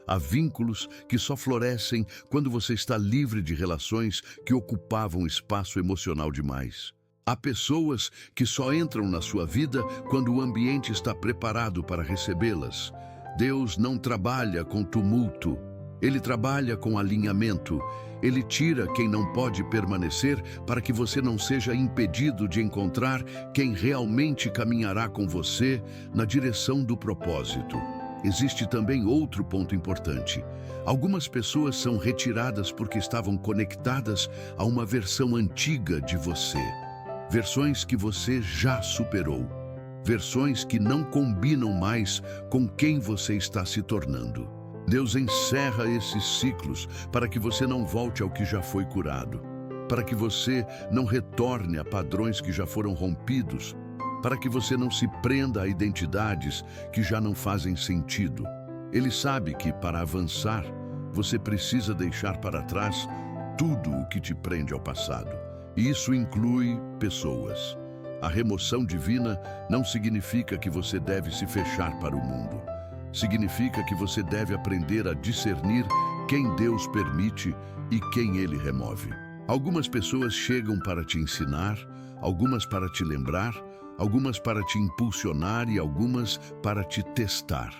Há vínculos que só florescem quando você está livre de relações que ocupavam espaço emocional demais. Há pessoas que só entram na sua vida quando o ambiente está preparado para recebê-las. Deus não trabalha com tumulto. Ele trabalha com alinhamento. Ele tira quem não pode permanecer para que você não seja impedido de encontrar quem realmente caminhará com você na direção do propósito. Existe também outro ponto importante. Algumas pessoas são retiradas porque estavam conectadas a uma versão antiga de você. Versões que você já superou. Versões que não combinam mais com quem você está se tornando. Deus encerra esses ciclos para que você não volte ao que já foi curado, para que você não retorne a padrões que já foram rompidos, para que você não se prenda a identidades que já não fazem sentido. Ele sabe que, para avançar, você precisa deixar para trás tudo o que te prende ao passado. E isso inclui pessoas. A remoção divina não significa que você deve se fechar para o mundo. Significa que você deve aprender a discernir quem Deus permite e quem Ele remove. Algumas pessoas chegam para te ensinar, algumas para te lembrar, algumas para te impulsionar e algumas para te testar.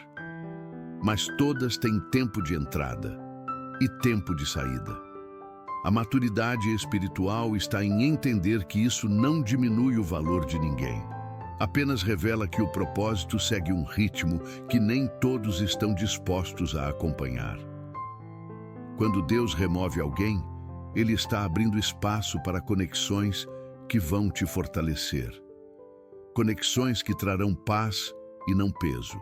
Mas todas têm tempo de entrada e tempo de saída. A maturidade espiritual está em entender que isso não diminui o valor de ninguém. Apenas revela que o propósito segue um ritmo que nem todos estão dispostos a acompanhar. Quando Deus remove alguém, Ele está abrindo espaço para conexões que vão te fortalecer. Conexões que trarão paz e não peso.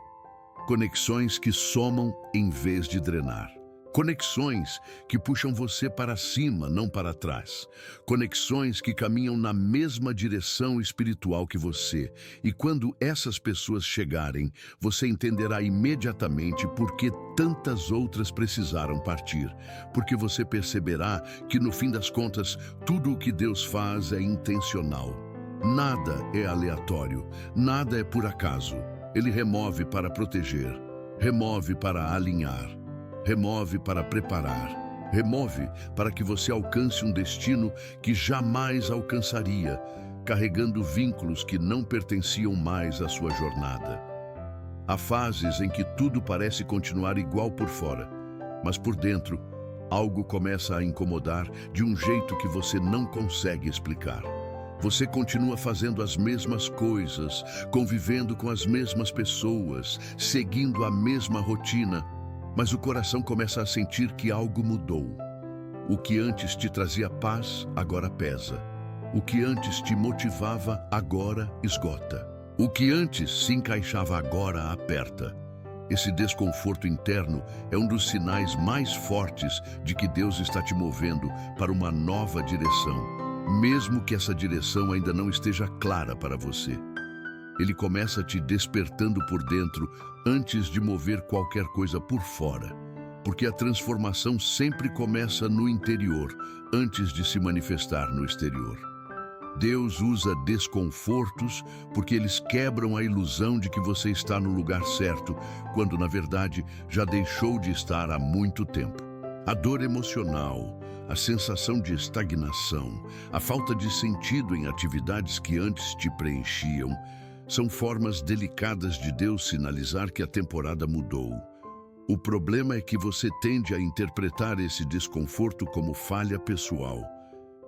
Conexões que somam em vez de drenar. Conexões que puxam você para cima, não para trás. Conexões que caminham na mesma direção espiritual que você. E quando essas pessoas chegarem, você entenderá imediatamente por que tantas outras precisaram partir. Porque você perceberá que, no fim das contas, tudo o que Deus faz é intencional. Nada é aleatório, nada é por acaso. Ele remove para proteger, remove para alinhar. Remove para preparar, remove para que você alcance um destino que jamais alcançaria, carregando vínculos que não pertenciam mais à sua jornada. Há fases em que tudo parece continuar igual por fora, mas por dentro, algo começa a incomodar de um jeito que você não consegue explicar. Você continua fazendo as mesmas coisas, convivendo com as mesmas pessoas, seguindo a mesma rotina, mas o coração começa a sentir que algo mudou. O que antes te trazia paz, agora pesa. O que antes te motivava, agora esgota. O que antes se encaixava, agora aperta. Esse desconforto interno é um dos sinais mais fortes de que Deus está te movendo para uma nova direção, mesmo que essa direção ainda não esteja clara para você. Ele começa te despertando por dentro antes de mover qualquer coisa por fora, porque a transformação sempre começa no interior, antes de se manifestar no exterior. Deus usa desconfortos porque eles quebram a ilusão de que você está no lugar certo, quando na verdade já deixou de estar há muito tempo. A dor emocional, a sensação de estagnação, a falta de sentido em atividades que antes te preenchiam, são formas delicadas de Deus sinalizar que a temporada mudou. O problema é que você tende a interpretar esse desconforto como falha pessoal.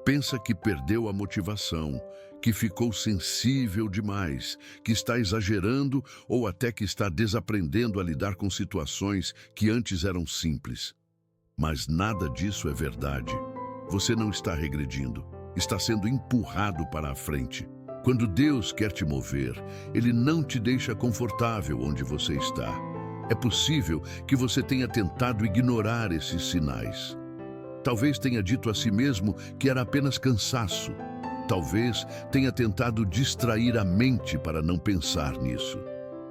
Pensa que perdeu a motivação, que ficou sensível demais, que está exagerando ou até que está desaprendendo a lidar com situações que antes eram simples. Mas nada disso é verdade. Você não está regredindo, está sendo empurrado para a frente. Quando Deus quer te mover, Ele não te deixa confortável onde você está. É possível que você tenha tentado ignorar esses sinais. Talvez tenha dito a si mesmo que era apenas cansaço. Talvez tenha tentado distrair a mente para não pensar nisso.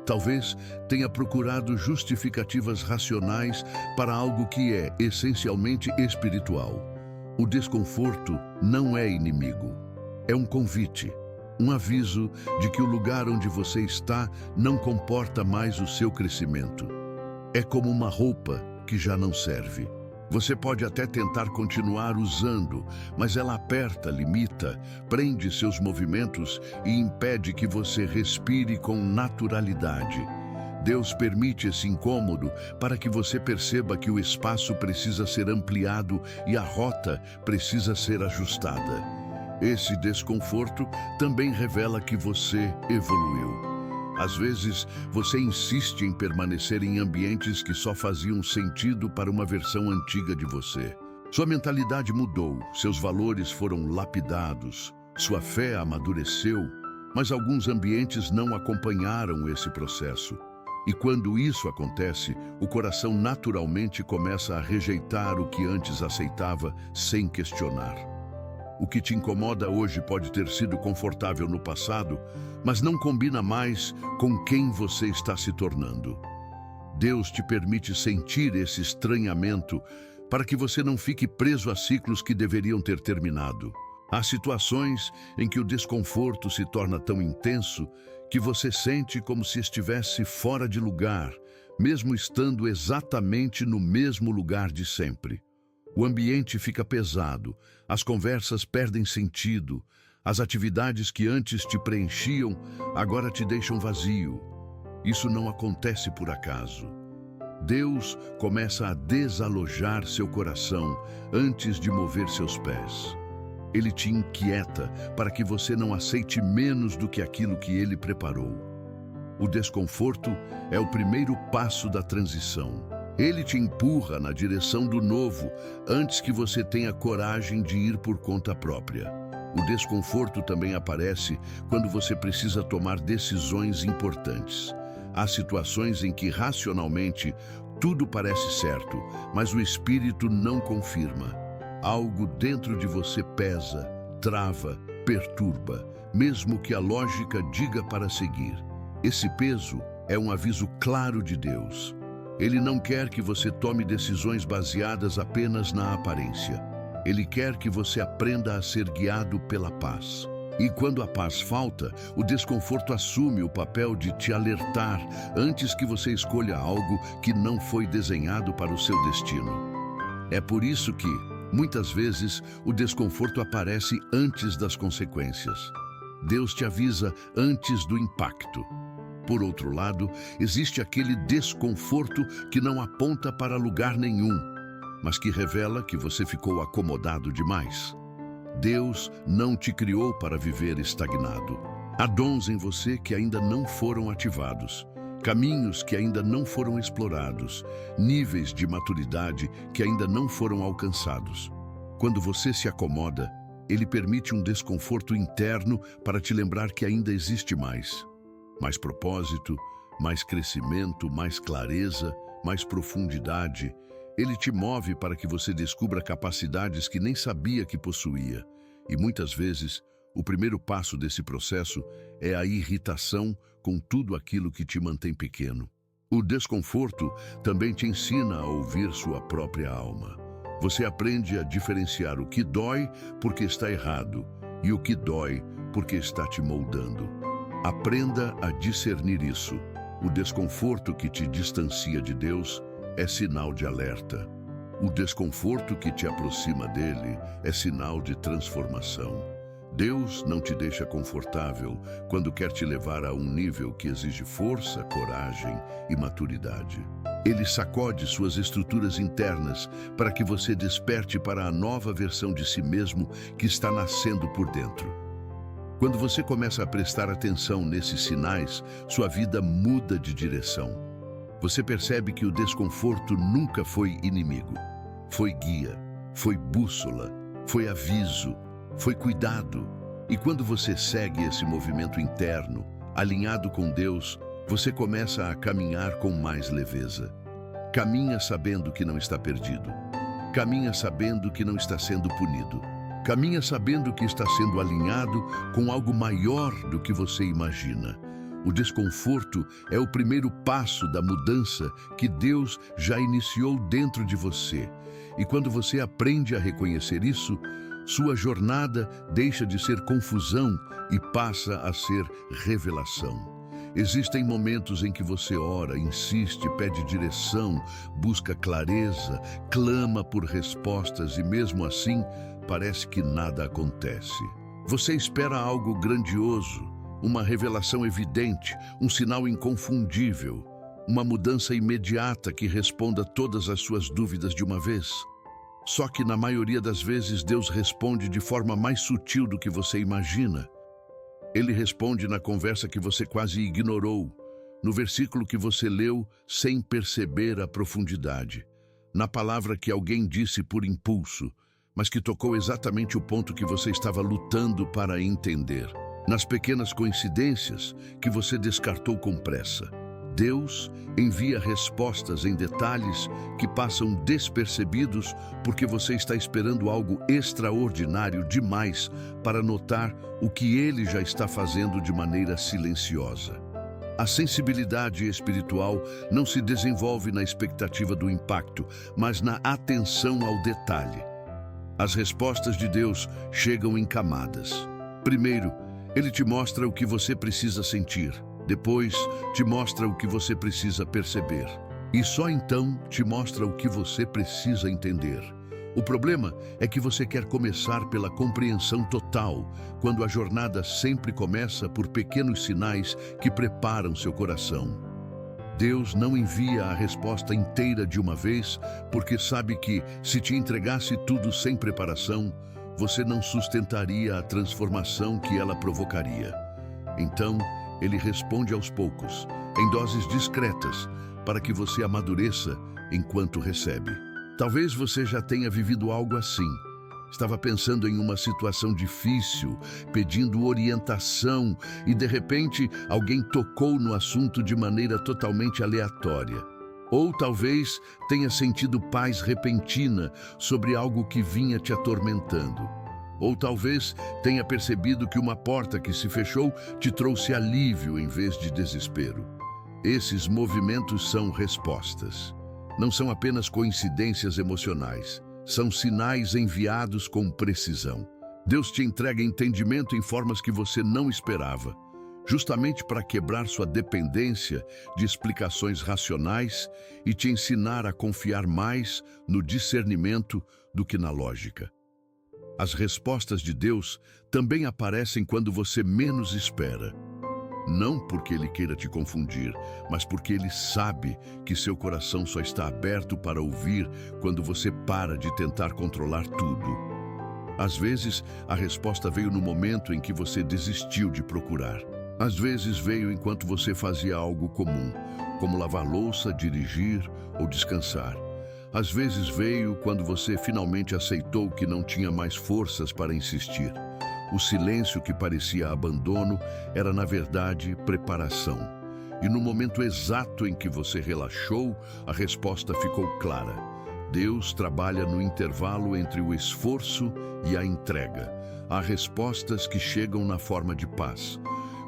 Talvez tenha procurado justificativas racionais para algo que é essencialmente espiritual. O desconforto não é inimigo. É um convite, um aviso de que o lugar onde você está não comporta mais o seu crescimento. É como uma roupa que já não serve. Você pode até tentar continuar usando, mas ela aperta, limita, prende seus movimentos e impede que você respire com naturalidade. Deus permite esse incômodo para que você perceba que o espaço precisa ser ampliado e a rota precisa ser ajustada. Esse desconforto também revela que você evoluiu. Às vezes, você insiste em permanecer em ambientes que só faziam sentido para uma versão antiga de você. Sua mentalidade mudou, seus valores foram lapidados, sua fé amadureceu, mas alguns ambientes não acompanharam esse processo. E quando isso acontece, o coração naturalmente começa a rejeitar o que antes aceitava sem questionar. O que te incomoda hoje pode ter sido confortável no passado, mas não combina mais com quem você está se tornando. Deus te permite sentir esse estranhamento para que você não fique preso a ciclos que deveriam ter terminado. Há situações em que o desconforto se torna tão intenso que você sente como se estivesse fora de lugar, mesmo estando exatamente no mesmo lugar de sempre. O ambiente fica pesado, as conversas perdem sentido, as atividades que antes te preenchiam agora te deixam vazio. Isso não acontece por acaso. Deus começa a desalojar seu coração antes de mover seus pés. Ele te inquieta para que você não aceite menos do que aquilo que Ele preparou. O desconforto é o primeiro passo da transição. Ele te empurra na direção do novo antes que você tenha coragem de ir por conta própria. O desconforto também aparece quando você precisa tomar decisões importantes. Há situações em que racionalmente tudo parece certo, mas o espírito não confirma. Algo dentro de você pesa, trava, perturba, mesmo que a lógica diga para seguir. Esse peso é um aviso claro de Deus. Ele não quer que você tome decisões baseadas apenas na aparência. Ele quer que você aprenda a ser guiado pela paz. E quando a paz falta, o desconforto assume o papel de te alertar antes que você escolha algo que não foi desenhado para o seu destino. É por isso que, muitas vezes, o desconforto aparece antes das consequências. Deus te avisa antes do impacto. Por outro lado, existe aquele desconforto que não aponta para lugar nenhum, mas que revela que você ficou acomodado demais. Deus não te criou para viver estagnado. Há dons em você que ainda não foram ativados, caminhos que ainda não foram explorados, níveis de maturidade que ainda não foram alcançados. Quando você se acomoda, Ele permite um desconforto interno para te lembrar que ainda existe mais. Mais propósito, mais crescimento, mais clareza, mais profundidade. Ele te move para que você descubra capacidades que nem sabia que possuía. E muitas vezes, o primeiro passo desse processo é a irritação com tudo aquilo que te mantém pequeno. O desconforto também te ensina a ouvir sua própria alma. Você aprende a diferenciar o que dói porque está errado e o que dói porque está te moldando. Aprenda a discernir isso. O desconforto que te distancia de Deus é sinal de alerta. O desconforto que te aproxima dele é sinal de transformação. Deus não te deixa confortável quando quer te levar a um nível que exige força, coragem e maturidade. Ele sacode suas estruturas internas para que você desperte para a nova versão de si mesmo que está nascendo por dentro. Quando você começa a prestar atenção nesses sinais, sua vida muda de direção. Você percebe que o desconforto nunca foi inimigo. Foi guia, foi bússola, foi aviso, foi cuidado. E quando você segue esse movimento interno, alinhado com Deus, você começa a caminhar com mais leveza. Caminha sabendo que não está perdido. Caminha sabendo que não está sendo punido. Caminha sabendo que está sendo alinhado com algo maior do que você imagina. O desconforto é o primeiro passo da mudança que Deus já iniciou dentro de você. E quando você aprende a reconhecer isso, sua jornada deixa de ser confusão e passa a ser revelação. Existem momentos em que você ora, insiste, pede direção, busca clareza, clama por respostas e mesmo assim parece que nada acontece. Você espera algo grandioso, uma revelação evidente, um sinal inconfundível, uma mudança imediata que responda todas as suas dúvidas de uma vez. Só que na maioria das vezes Deus responde de forma mais sutil do que você imagina. Ele responde na conversa que você quase ignorou, no versículo que você leu sem perceber a profundidade, na palavra que alguém disse por impulso, mas que tocou exatamente o ponto que você estava lutando para entender, nas pequenas coincidências que você descartou com pressa. Deus envia respostas em detalhes que passam despercebidos porque você está esperando algo extraordinário demais para notar o que Ele já está fazendo de maneira silenciosa. A sensibilidade espiritual não se desenvolve na expectativa do impacto, mas na atenção ao detalhe. As respostas de Deus chegam em camadas. Primeiro, Ele te mostra o que você precisa sentir. Depois, te mostra o que você precisa perceber. E só então te mostra o que você precisa entender. O problema é que você quer começar pela compreensão total, quando a jornada sempre começa por pequenos sinais que preparam seu coração. Deus não envia a resposta inteira de uma vez, porque sabe que, se te entregasse tudo sem preparação, você não sustentaria a transformação que ela provocaria. Então, Ele responde aos poucos, em doses discretas, para que você amadureça enquanto recebe. Talvez você já tenha vivido algo assim. Estava pensando em uma situação difícil, pedindo orientação, e de repente alguém tocou no assunto de maneira totalmente aleatória. Ou talvez tenha sentido paz repentina sobre algo que vinha te atormentando. Ou talvez tenha percebido que uma porta que se fechou te trouxe alívio em vez de desespero. Esses movimentos são respostas. Não são apenas coincidências emocionais. São sinais enviados com precisão. Deus te entrega entendimento em formas que você não esperava, justamente para quebrar sua dependência de explicações racionais e te ensinar a confiar mais no discernimento do que na lógica. As respostas de Deus também aparecem quando você menos espera. Não porque Ele queira te confundir, mas porque Ele sabe que seu coração só está aberto para ouvir quando você para de tentar controlar tudo. Às vezes, a resposta veio no momento em que você desistiu de procurar. Às vezes veio enquanto você fazia algo comum, como lavar louça, dirigir ou descansar. Às vezes veio quando você finalmente aceitou que não tinha mais forças para insistir. O silêncio que parecia abandono era, na verdade, preparação. E no momento exato em que você relaxou, a resposta ficou clara. Deus trabalha no intervalo entre o esforço e a entrega. Há respostas que chegam na forma de paz.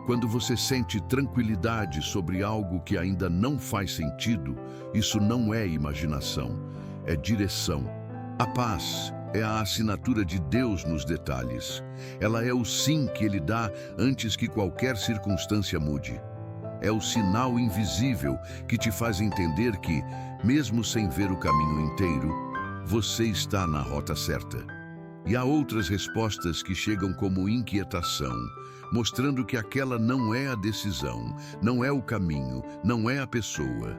Quando você sente tranquilidade sobre algo que ainda não faz sentido, isso não é imaginação, é direção. A paz é a assinatura de Deus nos detalhes. Ela é o sim que Ele dá antes que qualquer circunstância mude. É o sinal invisível que te faz entender que, mesmo sem ver o caminho inteiro, você está na rota certa. E há outras respostas que chegam como inquietação, mostrando que aquela não é a decisão, não é o caminho, não é a pessoa.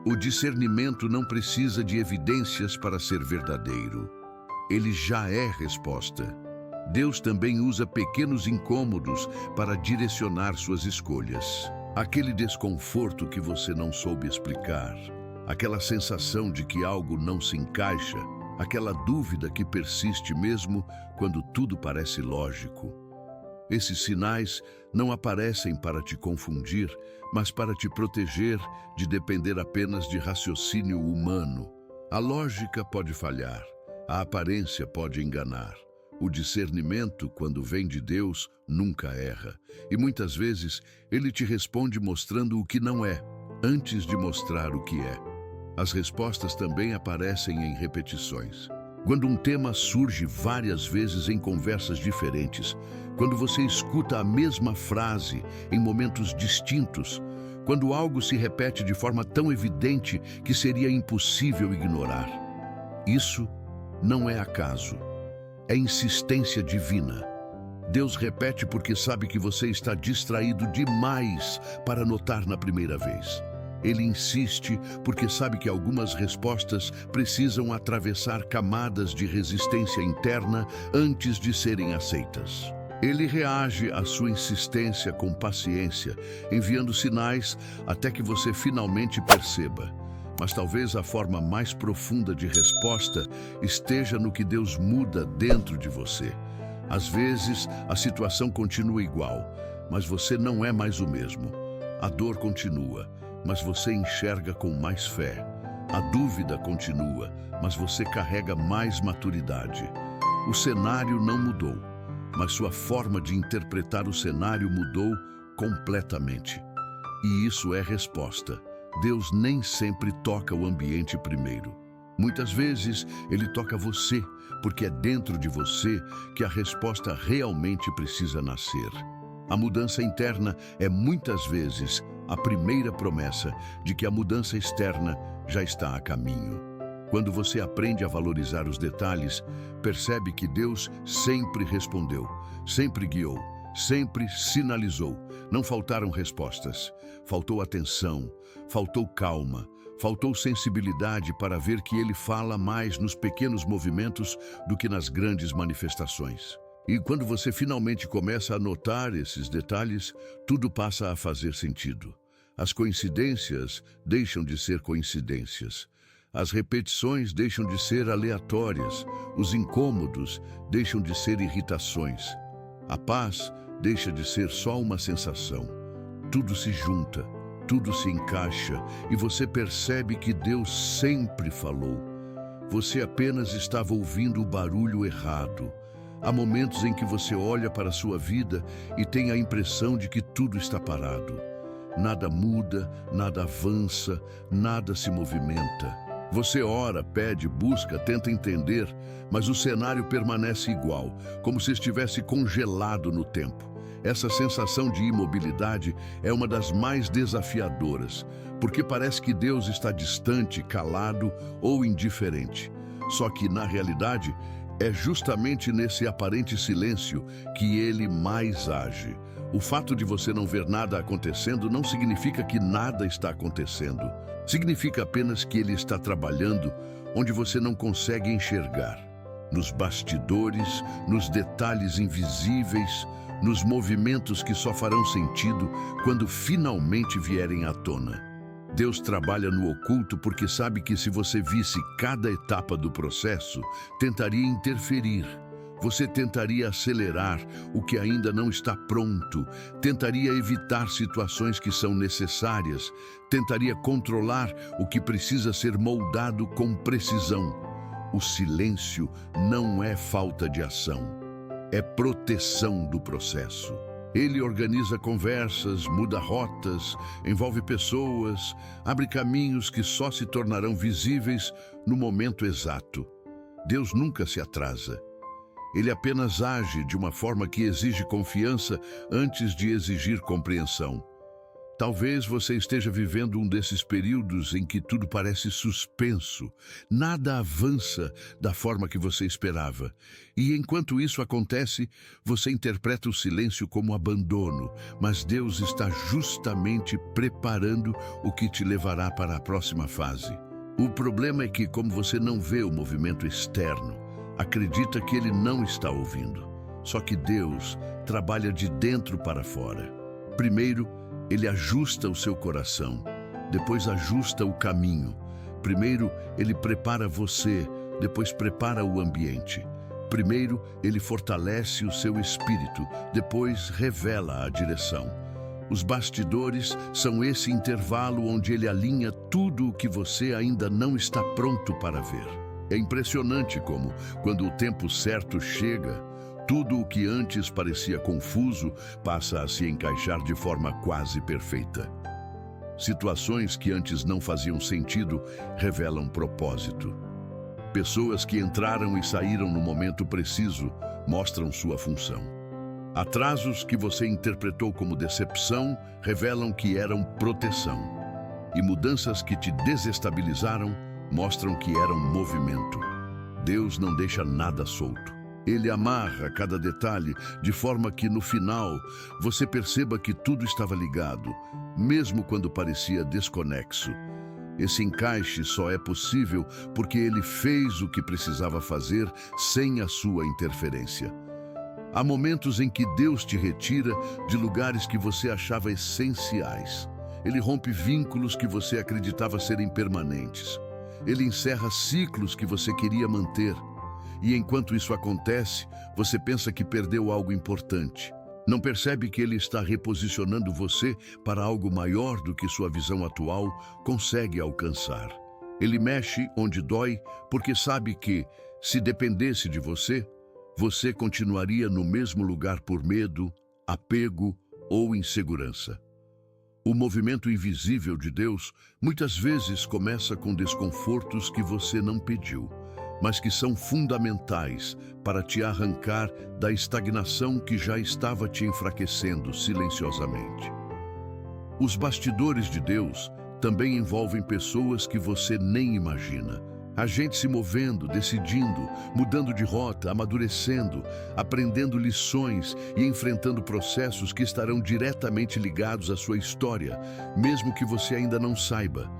O discernimento não precisa de evidências para ser verdadeiro. Ele já é resposta. Deus também usa pequenos incômodos para direcionar suas escolhas. Aquele desconforto que você não soube explicar, aquela sensação de que algo não se encaixa, aquela dúvida que persiste mesmo quando tudo parece lógico. Esses sinais não aparecem para te confundir, mas para te proteger de depender apenas de raciocínio humano. A lógica pode falhar, a aparência pode enganar. O discernimento, quando vem de Deus, nunca erra. E muitas vezes, Ele te responde mostrando o que não é, antes de mostrar o que é. As respostas também aparecem em repetições. Quando um tema surge várias vezes em conversas diferentes, quando você escuta a mesma frase em momentos distintos, quando algo se repete de forma tão evidente que seria impossível ignorar. Isso não é acaso. É insistência divina. Deus repete porque sabe que você está distraído demais para notar na primeira vez. Ele insiste porque sabe que algumas respostas precisam atravessar camadas de resistência interna antes de serem aceitas. Ele reage à sua insistência com paciência, enviando sinais até que você finalmente perceba. Mas talvez a forma mais profunda de resposta esteja no que Deus muda dentro de você. Às vezes, a situação continua igual, mas você não é mais o mesmo. A dor continua, mas você enxerga com mais fé. A dúvida continua, mas você carrega mais maturidade. O cenário não mudou, mas sua forma de interpretar o cenário mudou completamente. E isso é resposta. Deus nem sempre toca o ambiente primeiro. Muitas vezes, Ele toca você, porque é dentro de você que a resposta realmente precisa nascer. A mudança interna é muitas vezes a primeira promessa de que a mudança externa já está a caminho. Quando você aprende a valorizar os detalhes, percebe que Deus sempre respondeu, sempre guiou, sempre sinalizou. Não faltaram respostas, faltou atenção, faltou calma, faltou sensibilidade para ver que Ele fala mais nos pequenos movimentos do que nas grandes manifestações. E quando você finalmente começa a notar esses detalhes, tudo passa a fazer sentido. As coincidências deixam de ser coincidências. As repetições deixam de ser aleatórias. Os incômodos deixam de ser irritações. A paz deixa de ser só uma sensação. Tudo se junta, tudo se encaixa e você percebe que Deus sempre falou. Você apenas estava ouvindo o barulho errado. Há momentos em que você olha para a sua vida e tem a impressão de que tudo está parado. Nada muda, nada avança, nada se movimenta. Você ora, pede, busca, tenta entender, mas o cenário permanece igual, como se estivesse congelado no tempo. Essa sensação de imobilidade é uma das mais desafiadoras, porque parece que Deus está distante, calado ou indiferente. Só que, na realidade, é justamente nesse aparente silêncio que Ele mais age. O fato de você não ver nada acontecendo não significa que nada está acontecendo. Significa apenas que Ele está trabalhando onde você não consegue enxergar. nos bastidores, nos detalhes invisíveis, nos movimentos que só farão sentido quando finalmente vierem à tona. Deus trabalha no oculto porque sabe que se você visse cada etapa do processo, tentaria interferir. Você tentaria acelerar o que ainda não está pronto, tentaria evitar situações que são necessárias, tentaria controlar o que precisa ser moldado com precisão. O silêncio não é falta de ação, é proteção do processo. Ele organiza conversas, muda rotas, envolve pessoas, abre caminhos que só se tornarão visíveis no momento exato. Deus nunca se atrasa. Ele apenas age de uma forma que exige confiança antes de exigir compreensão. Talvez você esteja vivendo um desses períodos em que tudo parece suspenso, nada avança da forma que você esperava. E enquanto isso acontece, você interpreta o silêncio como abandono, mas Deus está justamente preparando o que te levará para a próxima fase. O problema é que, como você não vê o movimento externo, acredita que ele não está ouvindo. Só que Deus trabalha de dentro para fora. Primeiro, Ele ajusta o seu coração, depois ajusta o caminho. Primeiro, Ele prepara você, depois prepara o ambiente. Primeiro, Ele fortalece o seu espírito, depois revela a direção. Os bastidores são esse intervalo onde Ele alinha tudo o que você ainda não está pronto para ver. É impressionante como, quando o tempo certo chega, tudo o que antes parecia confuso passa a se encaixar de forma quase perfeita. Situações que antes não faziam sentido revelam propósito. Pessoas que entraram e saíram no momento preciso mostram sua função. Atrasos que você interpretou como decepção revelam que eram proteção. E mudanças que te desestabilizaram mostram que eram movimento. Deus não deixa nada solto. Ele amarra cada detalhe de forma que, no final, você perceba que tudo estava ligado, mesmo quando parecia desconexo. Esse encaixe só é possível porque Ele fez o que precisava fazer sem a sua interferência. Há momentos em que Deus te retira de lugares que você achava essenciais. Ele rompe vínculos que você acreditava serem permanentes. Ele encerra ciclos que você queria manter. E enquanto isso acontece, você pensa que perdeu algo importante. Não percebe que Ele está reposicionando você para algo maior do que sua visão atual consegue alcançar. Ele mexe onde dói porque sabe que, se dependesse de você, você continuaria no mesmo lugar por medo, apego ou insegurança. O movimento invisível de Deus muitas vezes começa com desconfortos que você não pediu, mas que são fundamentais para te arrancar da estagnação que já estava te enfraquecendo silenciosamente. Os bastidores de Deus também envolvem pessoas que você nem imagina. A gente se movendo, decidindo, mudando de rota, amadurecendo, aprendendo lições e enfrentando processos que estarão diretamente ligados à sua história, mesmo que você ainda não saiba.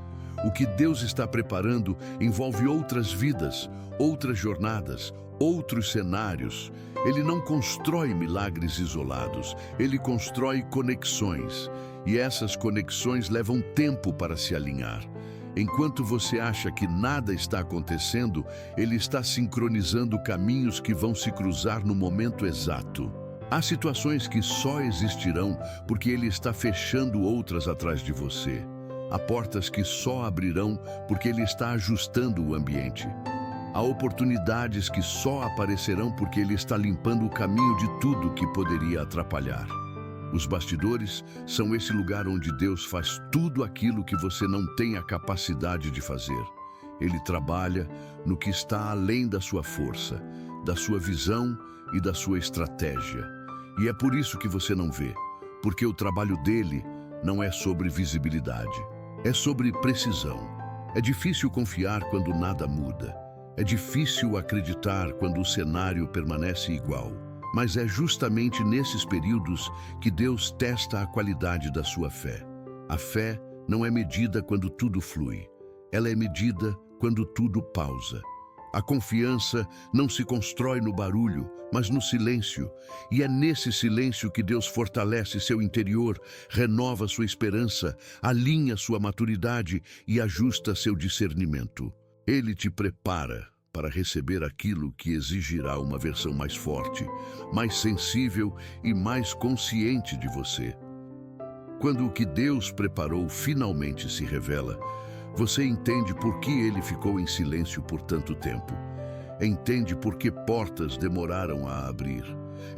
O que Deus está preparando envolve outras vidas, outras jornadas, outros cenários. Ele não constrói milagres isolados, Ele constrói conexões. E essas conexões levam tempo para se alinhar. Enquanto você acha que nada está acontecendo, Ele está sincronizando caminhos que vão se cruzar no momento exato. Há situações que só existirão porque Ele está fechando outras atrás de você. Há portas que só abrirão porque Ele está ajustando o ambiente. Há oportunidades que só aparecerão porque Ele está limpando o caminho de tudo que poderia atrapalhar. Os bastidores são esse lugar onde Deus faz tudo aquilo que você não tem a capacidade de fazer. Ele trabalha no que está além da sua força, da sua visão e da sua estratégia. E é por isso que você não vê, porque o trabalho dele não é sobre visibilidade, é sobre precisão. É difícil confiar quando nada muda. É difícil acreditar quando o cenário permanece igual. Mas é justamente nesses períodos que Deus testa a qualidade da sua fé. A fé não é medida quando tudo flui. Ela é medida quando tudo pausa. A confiança não se constrói no barulho, mas no silêncio. E é nesse silêncio que Deus fortalece seu interior, renova sua esperança, alinha sua maturidade e ajusta seu discernimento. Ele te prepara para receber aquilo que exigirá uma versão mais forte, mais sensível e mais consciente de você. Quando o que Deus preparou finalmente se revela, você entende por que ele ficou em silêncio por tanto tempo. Entende por que portas demoraram a abrir.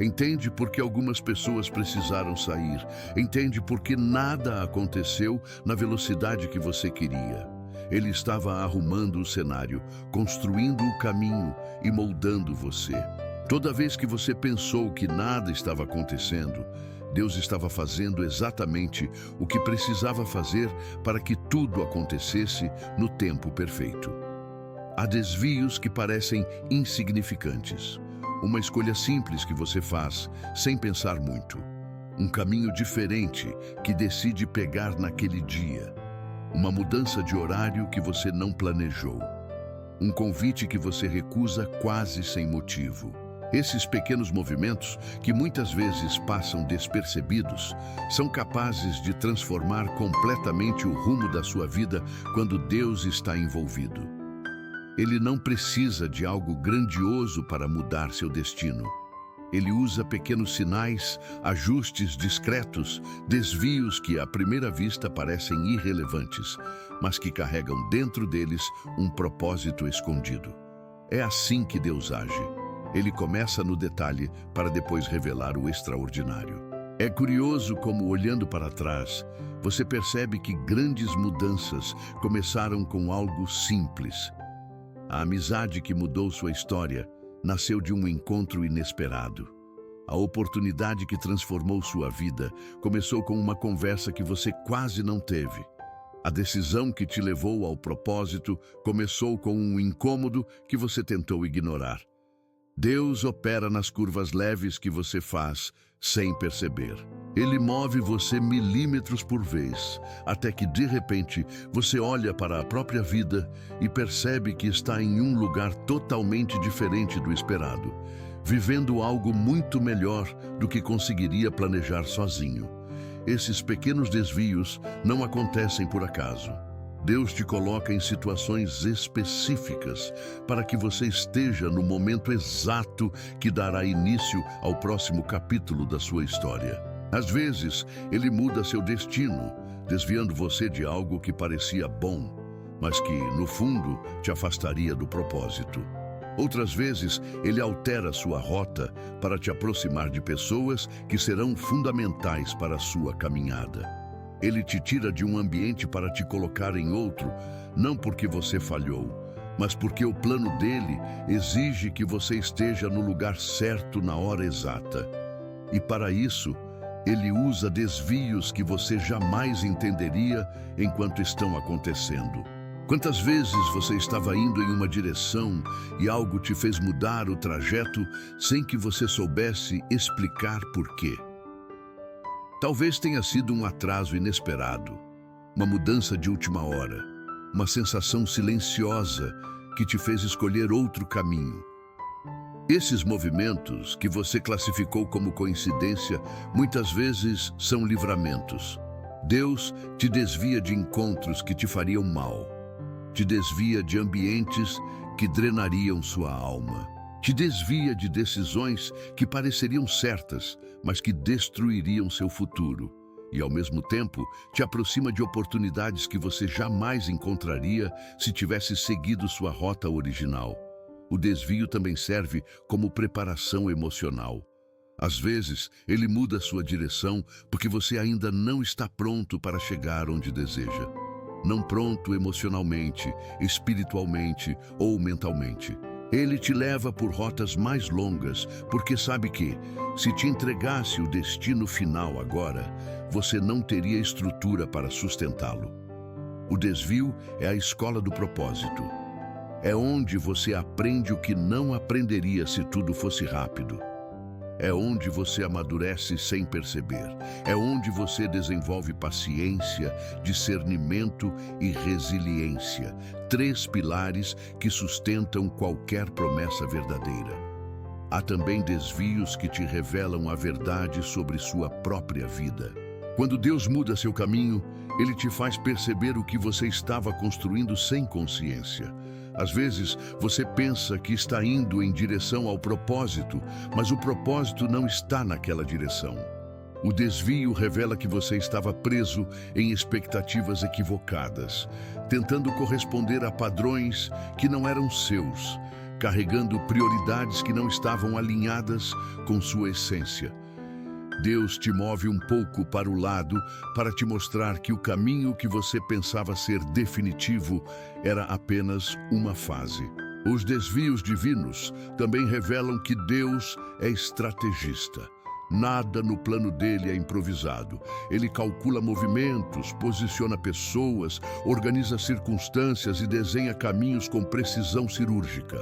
Entende por que algumas pessoas precisaram sair. Entende por que nada aconteceu na velocidade que você queria. Ele estava arrumando o cenário, construindo o caminho e moldando você. Toda vez que você pensou que nada estava acontecendo, Deus estava fazendo exatamente o que precisava fazer para que tudo acontecesse no tempo perfeito. Há desvios que parecem insignificantes. Uma escolha simples que você faz, sem pensar muito. Um caminho diferente que decide pegar naquele dia. Uma mudança de horário que você não planejou. Um convite que você recusa quase sem motivo. Esses pequenos movimentos, que muitas vezes passam despercebidos, são capazes de transformar completamente o rumo da sua vida quando Deus está envolvido. Ele não precisa de algo grandioso para mudar seu destino. Ele usa pequenos sinais, ajustes discretos, desvios que à primeira vista parecem irrelevantes, mas que carregam dentro deles um propósito escondido. É assim que Deus age. Ele começa no detalhe para depois revelar o extraordinário. É curioso como, olhando para trás, você percebe que grandes mudanças começaram com algo simples. A amizade que mudou sua história nasceu de um encontro inesperado. A oportunidade que transformou sua vida começou com uma conversa que você quase não teve. A decisão que te levou ao propósito começou com um incômodo que você tentou ignorar. Deus opera nas curvas leves que você faz sem perceber. Ele move você milímetros por vez, até que de repente você olha para a própria vida e percebe que está em um lugar totalmente diferente do esperado, vivendo algo muito melhor do que conseguiria planejar sozinho. Esses pequenos desvios não acontecem por acaso. Deus te coloca em situações específicas para que você esteja no momento exato que dará início ao próximo capítulo da sua história. Às vezes, Ele muda seu destino, desviando você de algo que parecia bom, mas que, no fundo, te afastaria do propósito. Outras vezes, Ele altera sua rota para te aproximar de pessoas que serão fundamentais para a sua caminhada. Ele te tira de um ambiente para te colocar em outro, não porque você falhou, mas porque o plano dele exige que você esteja no lugar certo na hora exata. E para isso, ele usa desvios que você jamais entenderia enquanto estão acontecendo. Quantas vezes você estava indo em uma direção e algo te fez mudar o trajeto sem que você soubesse explicar por quê? Talvez tenha sido um atraso inesperado, uma mudança de última hora, uma sensação silenciosa que te fez escolher outro caminho. Esses movimentos, que você classificou como coincidência, muitas vezes são livramentos. Deus te desvia de encontros que te fariam mal, te desvia de ambientes que drenariam sua alma. Te desvia de decisões que pareceriam certas, mas que destruiriam seu futuro. E, ao mesmo tempo, te aproxima de oportunidades que você jamais encontraria se tivesse seguido sua rota original. O desvio também serve como preparação emocional. Às vezes, ele muda sua direção porque você ainda não está pronto para chegar onde deseja. Não pronto emocionalmente, espiritualmente ou mentalmente. Ele te leva por rotas mais longas, porque sabe que, se te entregasse o destino final agora, você não teria estrutura para sustentá-lo. O desvio é a escola do propósito. É onde você aprende o que não aprenderia se tudo fosse rápido. É onde você amadurece sem perceber. É onde você desenvolve paciência, discernimento e resiliência. 3 pilares que sustentam qualquer promessa verdadeira. Há também desvios que te revelam a verdade sobre sua própria vida. Quando Deus muda seu caminho, Ele te faz perceber o que você estava construindo sem consciência. Às vezes, você pensa que está indo em direção ao propósito, mas o propósito não está naquela direção. O desvio revela que você estava preso em expectativas equivocadas, tentando corresponder a padrões que não eram seus, carregando prioridades que não estavam alinhadas com sua essência. Deus te move um pouco para o lado para te mostrar que o caminho que você pensava ser definitivo era apenas uma fase. Os desvios divinos também revelam que Deus é estrategista. Nada no plano dele é improvisado. Ele calcula movimentos, posiciona pessoas, organiza circunstâncias e desenha caminhos com precisão cirúrgica.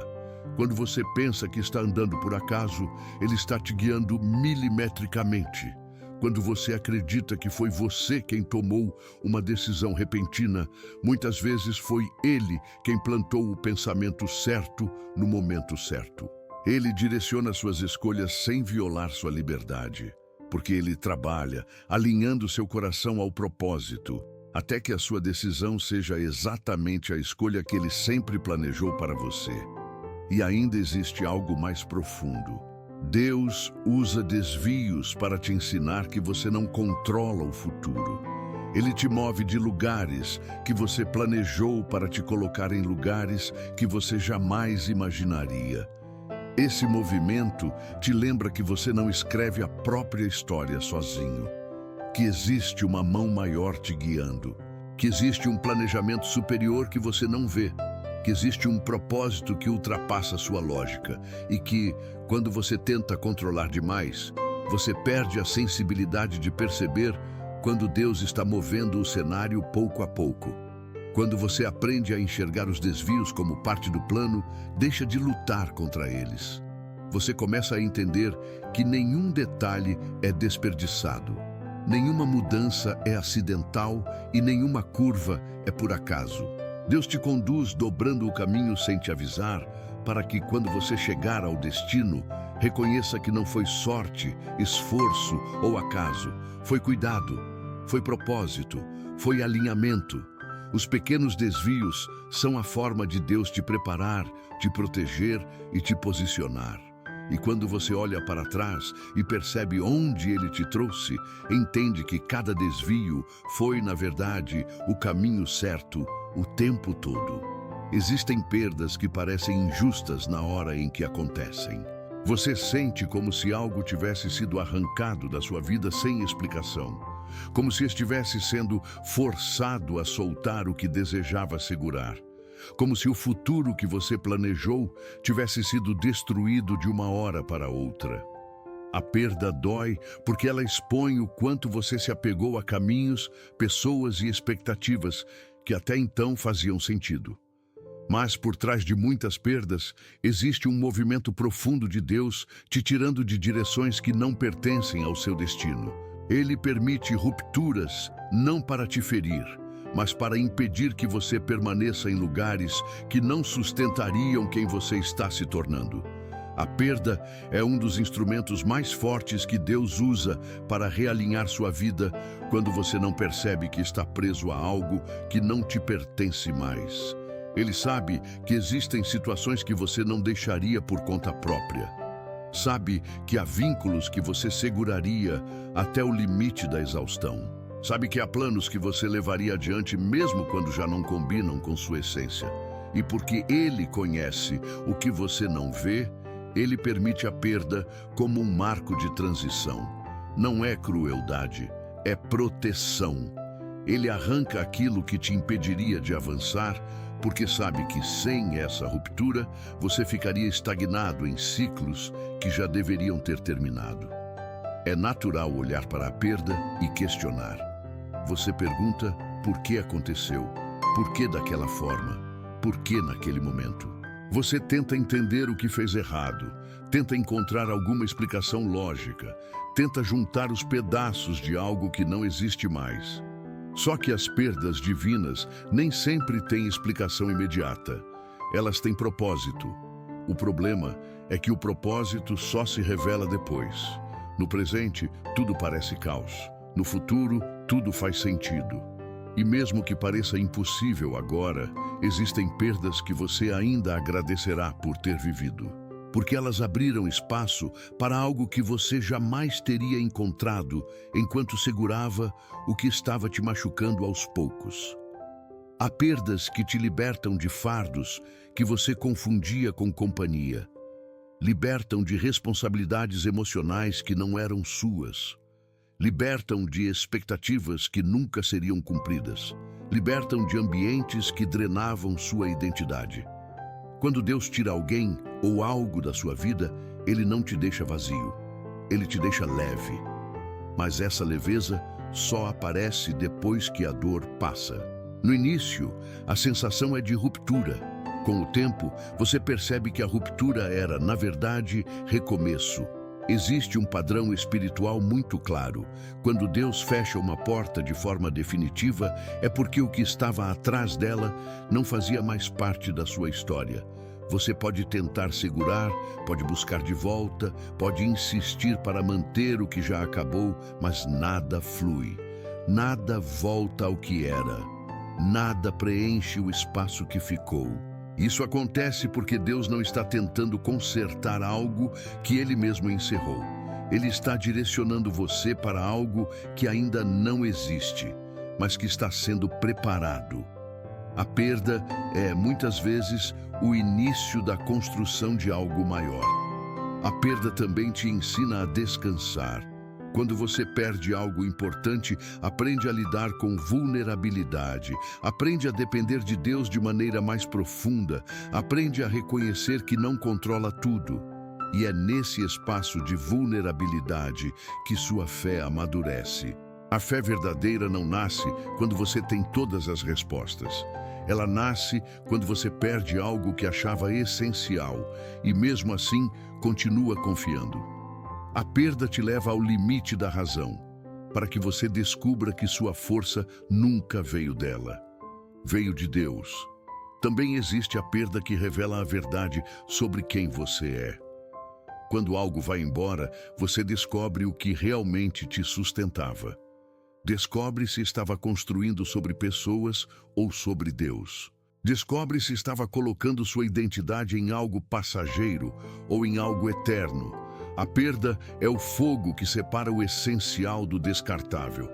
Quando você pensa que está andando por acaso, Ele está te guiando milimetricamente. Quando você acredita que foi você quem tomou uma decisão repentina, muitas vezes foi Ele quem plantou o pensamento certo no momento certo. Ele direciona suas escolhas sem violar sua liberdade, porque Ele trabalha, alinhando seu coração ao propósito, até que a sua decisão seja exatamente a escolha que Ele sempre planejou para você. E ainda existe algo mais profundo. Deus usa desvios para te ensinar que você não controla o futuro. Ele te move de lugares que você planejou para te colocar em lugares que você jamais imaginaria. Esse movimento te lembra que você não escreve a própria história sozinho, que existe uma mão maior te guiando, que existe um planejamento superior que você não vê, que existe um propósito que ultrapassa sua lógica e que, quando você tenta controlar demais, você perde a sensibilidade de perceber quando Deus está movendo o cenário pouco a pouco. Quando você aprende a enxergar os desvios como parte do plano, deixa de lutar contra eles. Você começa a entender que nenhum detalhe é desperdiçado, nenhuma mudança é acidental e nenhuma curva é por acaso. Deus te conduz dobrando o caminho sem te avisar, para que quando você chegar ao destino, reconheça que não foi sorte, esforço ou acaso. Foi cuidado, foi propósito, foi alinhamento. Os pequenos desvios são a forma de Deus te preparar, te proteger e te posicionar. E quando você olha para trás e percebe onde Ele te trouxe, entende que cada desvio foi, na verdade, o caminho certo o tempo todo. Existem perdas que parecem injustas na hora em que acontecem. Você sente como se algo tivesse sido arrancado da sua vida sem explicação, como se estivesse sendo forçado a soltar o que desejava segurar, como se o futuro que você planejou tivesse sido destruído de uma hora para outra. A perda dói porque ela expõe o quanto você se apegou a caminhos, pessoas e expectativas que até então faziam sentido. Mas por trás de muitas perdas, existe um movimento profundo de Deus te tirando de direções que não pertencem ao seu destino. Ele permite rupturas, não para te ferir, mas para impedir que você permaneça em lugares que não sustentariam quem você está se tornando. A perda é um dos instrumentos mais fortes que Deus usa para realinhar sua vida quando você não percebe que está preso a algo que não te pertence mais. Ele sabe que existem situações que você não deixaria por conta própria. Sabe que há vínculos que você seguraria até o limite da exaustão. Sabe que há planos que você levaria adiante mesmo quando já não combinam com sua essência. E porque Ele conhece o que você não vê, Ele permite a perda como um marco de transição. Não é crueldade, é proteção. Ele arranca aquilo que te impediria de avançar, porque sabe que sem essa ruptura, você ficaria estagnado em ciclos que já deveriam ter terminado. É natural olhar para a perda e questionar. Você pergunta por que aconteceu, por que daquela forma, por que naquele momento. Você tenta entender o que fez errado, tenta encontrar alguma explicação lógica, tenta juntar os pedaços de algo que não existe mais. Só que as perdas divinas nem sempre têm explicação imediata. Elas têm propósito. O problema é que o propósito só se revela depois. No presente, tudo parece caos. No futuro, tudo faz sentido. E mesmo que pareça impossível agora, existem perdas que você ainda agradecerá por ter vivido. Porque elas abriram espaço para algo que você jamais teria encontrado enquanto segurava o que estava te machucando aos poucos. Há perdas que te libertam de fardos que você confundia com companhia. Libertam de responsabilidades emocionais que não eram suas. Libertam de expectativas que nunca seriam cumpridas. Libertam de ambientes que drenavam sua identidade. Quando Deus tira alguém ou algo da sua vida, Ele não te deixa vazio. Ele te deixa leve. Mas essa leveza só aparece depois que a dor passa. No início, a sensação é de ruptura. Com o tempo, você percebe que a ruptura era, na verdade, recomeço. Existe um padrão espiritual muito claro. Quando Deus fecha uma porta de forma definitiva, é porque o que estava atrás dela não fazia mais parte da sua história. Você pode tentar segurar, pode buscar de volta, pode insistir para manter o que já acabou, mas nada flui. Nada volta ao que era. Nada preenche o espaço que ficou. Isso acontece porque Deus não está tentando consertar algo que Ele mesmo encerrou. Ele está direcionando você para algo que ainda não existe, mas que está sendo preparado. A perda é, muitas vezes, o início da construção de algo maior. A perda também te ensina a descansar. Quando você perde algo importante, aprende a lidar com vulnerabilidade, aprende a depender de Deus de maneira mais profunda, aprende a reconhecer que não controla tudo. E é nesse espaço de vulnerabilidade que sua fé amadurece. A fé verdadeira não nasce quando você tem todas as respostas. Ela nasce quando você perde algo que achava essencial e, mesmo assim, continua confiando. A perda te leva ao limite da razão, para que você descubra que sua força nunca veio dela. Veio de Deus. Também existe a perda que revela a verdade sobre quem você é. Quando algo vai embora, você descobre o que realmente te sustentava. Descobre se estava construindo sobre pessoas ou sobre Deus. Descobre se estava colocando sua identidade em algo passageiro ou em algo eterno. A perda é o fogo que separa o essencial do descartável.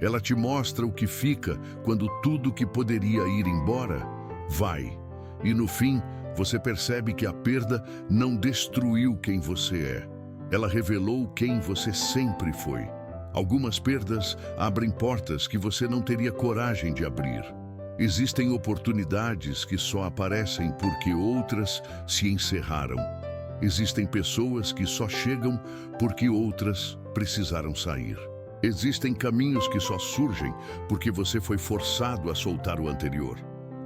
Ela te mostra o que fica quando tudo que poderia ir embora, vai. E no fim, você percebe que a perda não destruiu quem você é. Ela revelou quem você sempre foi. Algumas perdas abrem portas que você não teria coragem de abrir. Existem oportunidades que só aparecem porque outras se encerraram. Existem pessoas que só chegam porque outras precisaram sair. Existem caminhos que só surgem porque você foi forçado a soltar o anterior.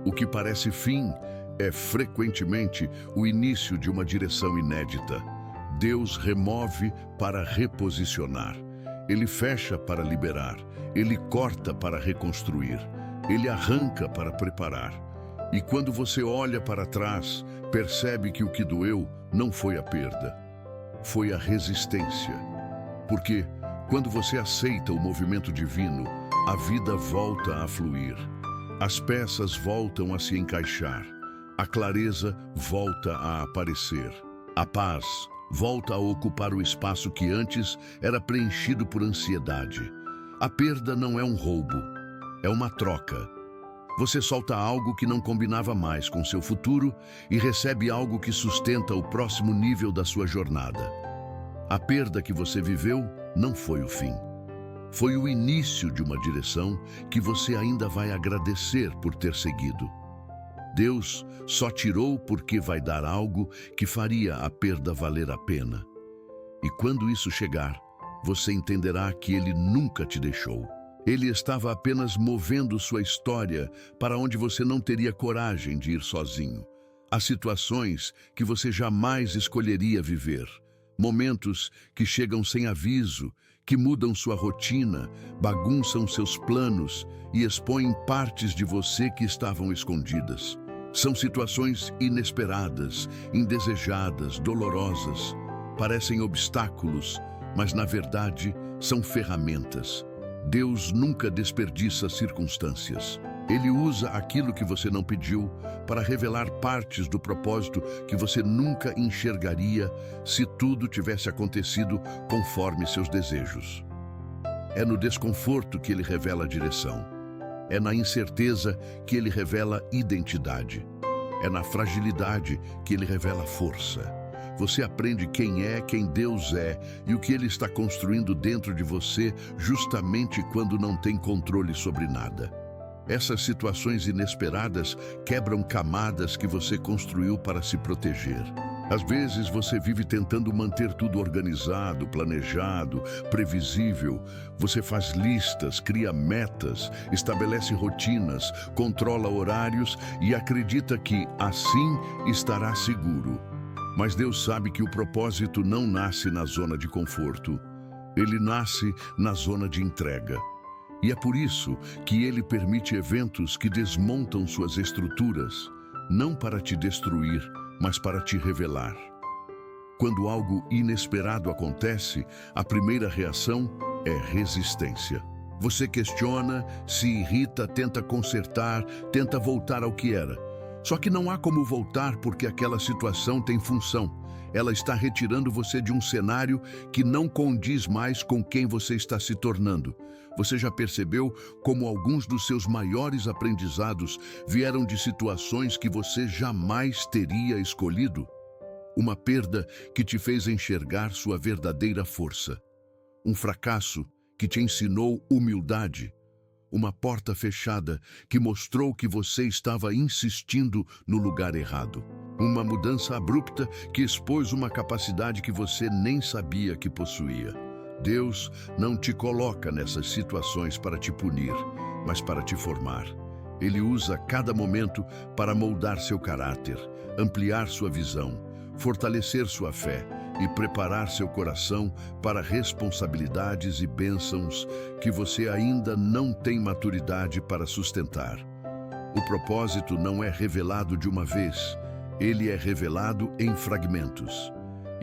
O que parece fim é frequentemente o início de uma direção inédita. Deus remove para reposicionar. Ele fecha para liberar. Ele corta para reconstruir. Ele arranca para preparar. E quando você olha para trás, percebe que o que doeu não foi a perda, foi a resistência. Porque quando você aceita o movimento divino, a vida volta a fluir. As peças voltam a se encaixar. A clareza volta a aparecer. A paz volta a ocupar o espaço que antes era preenchido por ansiedade. A perda não é um roubo, é uma troca. Você solta algo que não combinava mais com seu futuro e recebe algo que sustenta o próximo nível da sua jornada. A perda que você viveu não foi o fim. Foi o início de uma direção que você ainda vai agradecer por ter seguido. Deus só tirou porque vai dar algo que faria a perda valer a pena. E quando isso chegar, você entenderá que Ele nunca te deixou. Ele estava apenas movendo sua história para onde você não teria coragem de ir sozinho. Há situações que você jamais escolheria viver. Momentos que chegam sem aviso, que mudam sua rotina, bagunçam seus planos e expõem partes de você que estavam escondidas. São situações inesperadas, indesejadas, dolorosas. Parecem obstáculos, mas na verdade são ferramentas. Deus nunca desperdiça circunstâncias. Ele usa aquilo que você não pediu para revelar partes do propósito que você nunca enxergaria se tudo tivesse acontecido conforme seus desejos. É no desconforto que ele revela a direção. É na incerteza que ele revela identidade. É na fragilidade que ele revela força. Você aprende quem Deus é e o que ele está construindo dentro de você justamente quando não tem controle sobre nada. Essas situações inesperadas quebram camadas que você construiu para se proteger. Às vezes você vive tentando manter tudo organizado, planejado, previsível. Você faz listas, cria metas, estabelece rotinas, controla horários e acredita que assim estará seguro. Mas Deus sabe que o propósito não nasce na zona de conforto. Ele nasce na zona de entrega. E é por isso que ele permite eventos que desmontam suas estruturas, não para te destruir, mas para te revelar. Quando algo inesperado acontece, a primeira reação é resistência. Você questiona, se irrita, tenta consertar, tenta voltar ao que era. Só que não há como voltar porque aquela situação tem função. Ela está retirando você de um cenário que não condiz mais com quem você está se tornando. Você já percebeu como alguns dos seus maiores aprendizados vieram de situações que você jamais teria escolhido? Uma perda que te fez enxergar sua verdadeira força. Um fracasso que te ensinou humildade. Uma porta fechada que mostrou que você estava insistindo no lugar errado. Uma mudança abrupta que expôs uma capacidade que você nem sabia que possuía. Deus não te coloca nessas situações para te punir, mas para te formar. Ele usa cada momento para moldar seu caráter, ampliar sua visão, fortalecer sua fé e preparar seu coração para responsabilidades e bênçãos que você ainda não tem maturidade para sustentar. O propósito não é revelado de uma vez, ele é revelado em fragmentos.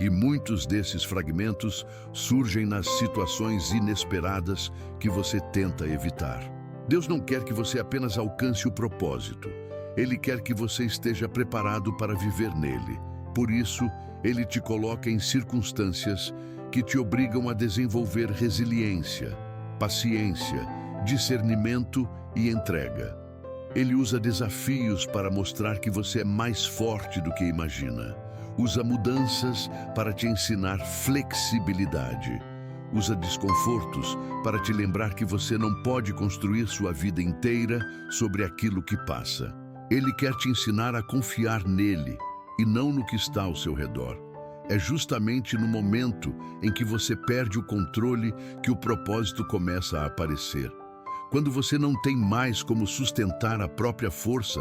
E muitos desses fragmentos surgem nas situações inesperadas que você tenta evitar. Deus não quer que você apenas alcance o propósito. Ele quer que você esteja preparado para viver nele. Por isso, ele te coloca em circunstâncias que te obrigam a desenvolver resiliência, paciência, discernimento e entrega. Ele usa desafios para mostrar que você é mais forte do que imagina. Usa mudanças para te ensinar flexibilidade. Usa desconfortos para te lembrar que você não pode construir sua vida inteira sobre aquilo que passa. Ele quer te ensinar a confiar nele e não no que está ao seu redor. É justamente no momento em que você perde o controle que o propósito começa a aparecer. Quando você não tem mais como sustentar a própria força,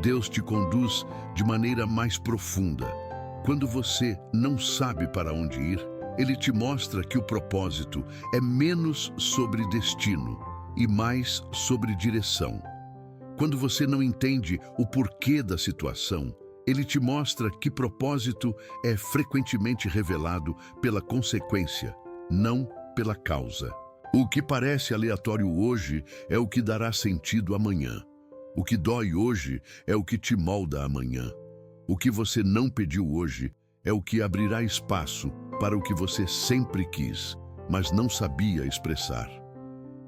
Deus te conduz de maneira mais profunda. Quando você não sabe para onde ir, Ele te mostra que o propósito é menos sobre destino e mais sobre direção. Quando você não entende o porquê da situação, Ele te mostra que propósito é frequentemente revelado pela consequência, não pela causa. O que parece aleatório hoje é o que dará sentido amanhã. O que dói hoje é o que te molda amanhã. O que você não pediu hoje é o que abrirá espaço para o que você sempre quis, mas não sabia expressar.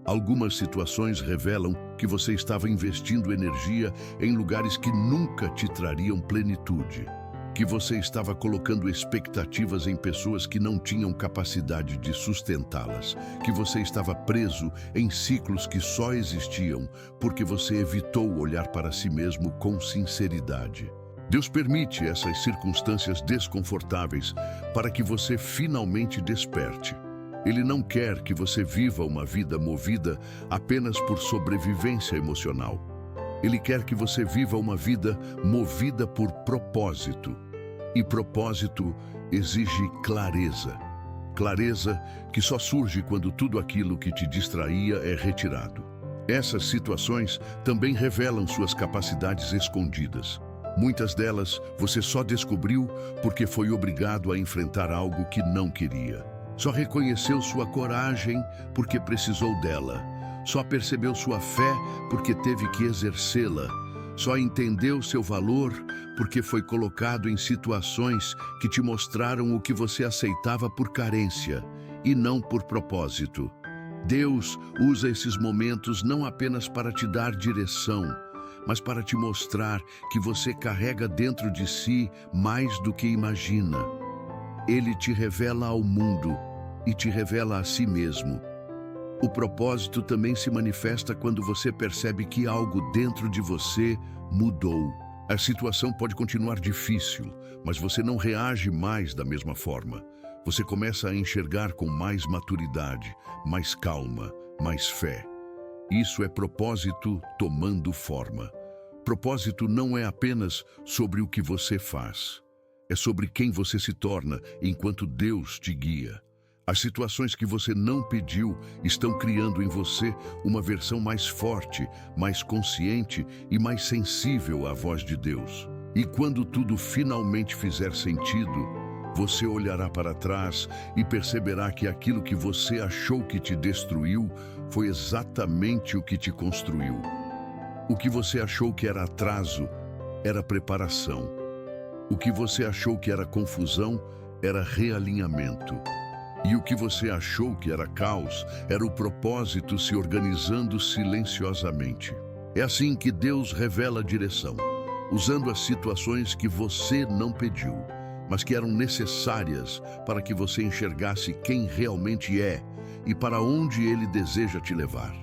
Algumas situações revelam que você estava investindo energia em lugares que nunca te trariam plenitude, que você estava colocando expectativas em pessoas que não tinham capacidade de sustentá-las, que você estava preso em ciclos que só existiam porque você evitou olhar para si mesmo com sinceridade. Deus permite essas circunstâncias desconfortáveis para que você finalmente desperte. Ele não quer que você viva uma vida movida apenas por sobrevivência emocional. Ele quer que você viva uma vida movida por propósito. E propósito exige clareza. Clareza que só surge quando tudo aquilo que te distraía é retirado. Essas situações também revelam suas capacidades escondidas. Muitas delas você só descobriu porque foi obrigado a enfrentar algo que não queria. Só reconheceu sua coragem porque precisou dela. Só percebeu sua fé porque teve que exercê-la. Só entendeu seu valor porque foi colocado em situações que te mostraram o que você aceitava por carência e não por propósito. Deus usa esses momentos não apenas para te dar direção, mas para te mostrar que você carrega dentro de si mais do que imagina. Ele te revela ao mundo e te revela a si mesmo. O propósito também se manifesta quando você percebe que algo dentro de você mudou. A situação pode continuar difícil, mas você não reage mais da mesma forma. Você começa a enxergar com mais maturidade, mais calma, mais fé. Isso é propósito tomando forma. Propósito não é apenas sobre o que você faz. É sobre quem você se torna enquanto Deus te guia. As situações que você não pediu estão criando em você uma versão mais forte, mais consciente e mais sensível à voz de Deus. E quando tudo finalmente fizer sentido, você olhará para trás e perceberá que aquilo que você achou que te destruiu foi exatamente o que te construiu. O que você achou que era atraso era preparação. O que você achou que era confusão era realinhamento. E o que você achou que era caos era o propósito se organizando silenciosamente. É assim que Deus revela a direção, usando as situações que você não pediu, mas que eram necessárias para que você enxergasse quem realmente é e para onde Ele deseja te levar.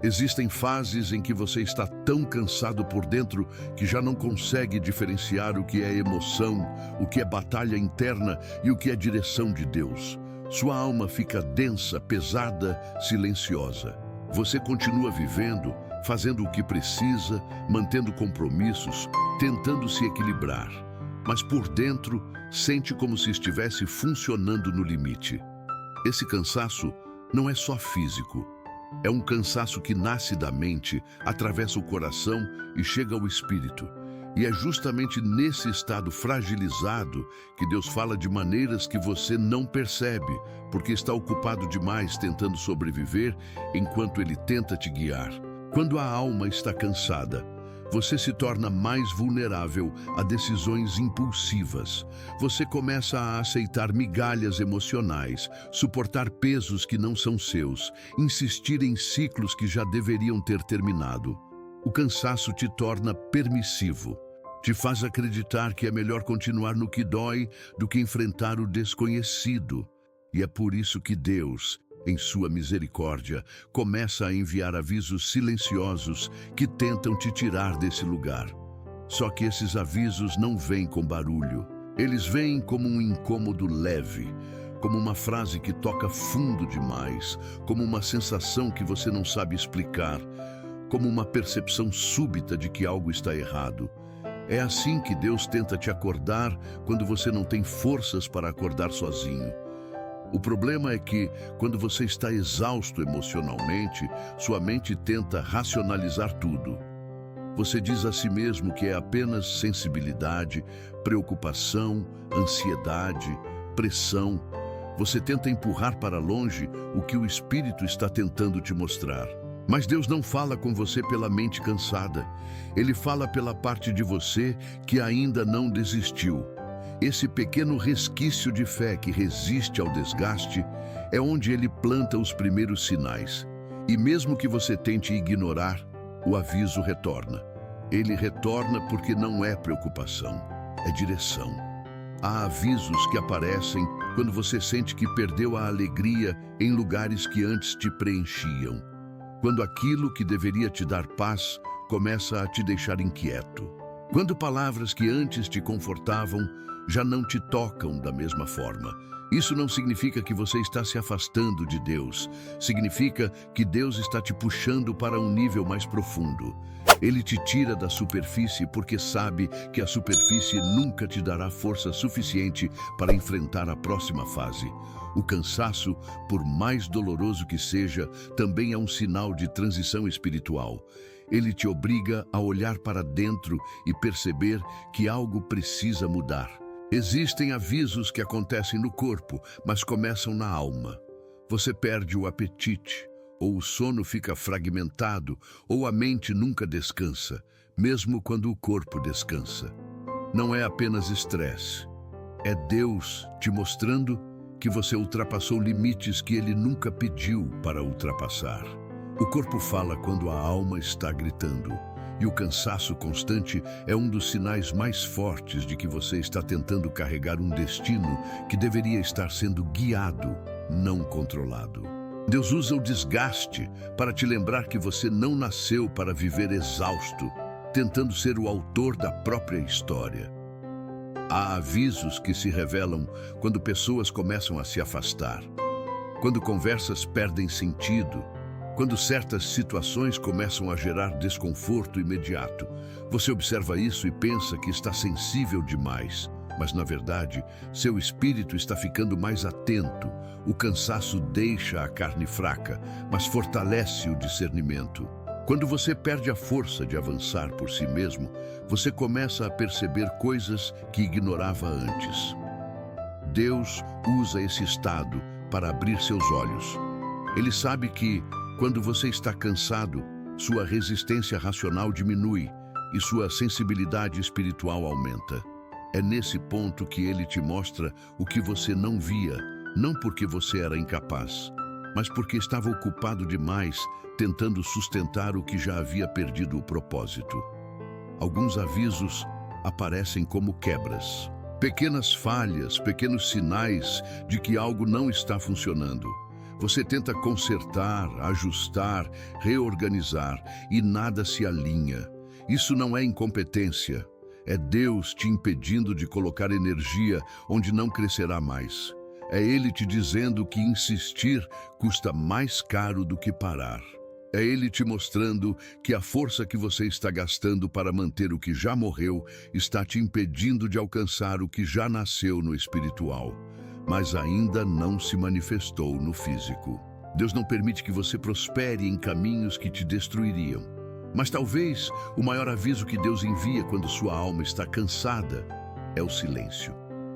Existem fases em que você está tão cansado por dentro que já não consegue diferenciar o que é emoção, o que é batalha interna e o que é direção de Deus. Sua alma fica densa, pesada, silenciosa. Você continua vivendo, fazendo o que precisa, mantendo compromissos, tentando se equilibrar. Mas por dentro, sente como se estivesse funcionando no limite. Esse cansaço não é só físico. É um cansaço que nasce da mente, atravessa o coração e chega ao espírito. E é justamente nesse estado fragilizado que Deus fala de maneiras que você não percebe, porque está ocupado demais tentando sobreviver enquanto Ele tenta te guiar. Quando a alma está cansada, você se torna mais vulnerável a decisões impulsivas. Você começa a aceitar migalhas emocionais, suportar pesos que não são seus, insistir em ciclos que já deveriam ter terminado. O cansaço te torna permissivo. Te faz acreditar que é melhor continuar no que dói do que enfrentar o desconhecido. E é por isso que Deus, em sua misericórdia, começa a enviar avisos silenciosos que tentam te tirar desse lugar. Só que esses avisos não vêm com barulho. Eles vêm como um incômodo leve, como uma frase que toca fundo demais, como uma sensação que você não sabe explicar, como uma percepção súbita de que algo está errado. É assim que Deus tenta te acordar quando você não tem forças para acordar sozinho. O problema é que, quando você está exausto emocionalmente, sua mente tenta racionalizar tudo. Você diz a si mesmo que é apenas sensibilidade, preocupação, ansiedade, pressão. Você tenta empurrar para longe o que o Espírito está tentando te mostrar. Mas Deus não fala com você pela mente cansada. Ele fala pela parte de você que ainda não desistiu. Esse pequeno resquício de fé que resiste ao desgaste é onde Ele planta os primeiros sinais. E mesmo que você tente ignorar, o aviso retorna. Ele retorna porque não é preocupação, é direção. Há avisos que aparecem quando você sente que perdeu a alegria em lugares que antes te preenchiam. Quando aquilo que deveria te dar paz começa a te deixar inquieto. Quando palavras que antes te confortavam já não te tocam da mesma forma. Isso não significa que você está se afastando de Deus. Significa que Deus está te puxando para um nível mais profundo. Ele te tira da superfície porque sabe que a superfície nunca te dará força suficiente para enfrentar a próxima fase. O cansaço, por mais doloroso que seja, também é um sinal de transição espiritual. Ele te obriga a olhar para dentro e perceber que algo precisa mudar. Existem avisos que acontecem no corpo, mas começam na alma. Você perde o apetite, ou o sono fica fragmentado, ou a mente nunca descansa, mesmo quando o corpo descansa. Não é apenas estresse. É Deus te mostrando que você ultrapassou limites que Ele nunca pediu para ultrapassar. O corpo fala quando a alma está gritando. E o cansaço constante é um dos sinais mais fortes de que você está tentando carregar um destino que deveria estar sendo guiado, não controlado. Deus usa o desgaste para te lembrar que você não nasceu para viver exausto, tentando ser o autor da própria história. Há avisos que se revelam quando pessoas começam a se afastar, quando conversas perdem sentido, quando certas situações começam a gerar desconforto imediato. Você observa isso e pensa que está sensível demais, mas na verdade, seu espírito está ficando mais atento. O cansaço deixa a carne fraca, mas fortalece o discernimento. Quando você perde a força de avançar por si mesmo, você começa a perceber coisas que ignorava antes. Deus usa esse estado para abrir seus olhos. Ele sabe que, quando você está cansado, sua resistência racional diminui e sua sensibilidade espiritual aumenta. É nesse ponto que ele te mostra o que você não via, não porque você era incapaz, mas porque estava ocupado demais tentando sustentar o que já havia perdido o propósito. Alguns avisos aparecem como quebras, pequenas falhas, pequenos sinais de que algo não está funcionando. Você tenta consertar, ajustar, reorganizar e nada se alinha. Isso não é incompetência. É Deus te impedindo de colocar energia onde não crescerá mais. É Ele te dizendo que insistir custa mais caro do que parar. É Ele te mostrando que a força que você está gastando para manter o que já morreu está te impedindo de alcançar o que já nasceu no espiritual, mas ainda não se manifestou no físico. Deus não permite que você prospere em caminhos que te destruiriam. Mas talvez o maior aviso que Deus envia quando sua alma está cansada é o silêncio.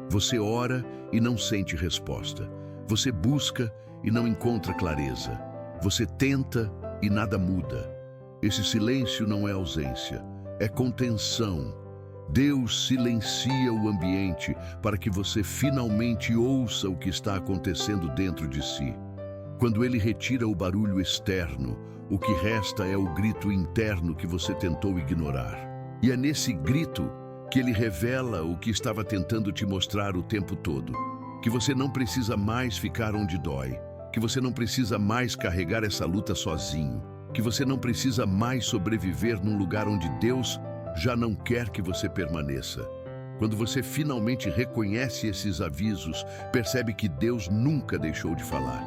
Você ora e não sente resposta. Você busca e não encontra clareza. Você tenta e nada muda. Esse silêncio não é ausência, é contenção. Deus silencia o ambiente para que você finalmente ouça o que está acontecendo dentro de si. Quando Ele retira o barulho externo, o que resta é o grito interno que você tentou ignorar. E é nesse grito que Ele revela o que estava tentando te mostrar o tempo todo. Que você não precisa mais ficar onde dói. Que você não precisa mais carregar essa luta sozinho. Que você não precisa mais sobreviver num lugar onde Deus já não quer que você permaneça. Quando você finalmente reconhece esses avisos, percebe que Deus nunca deixou de falar.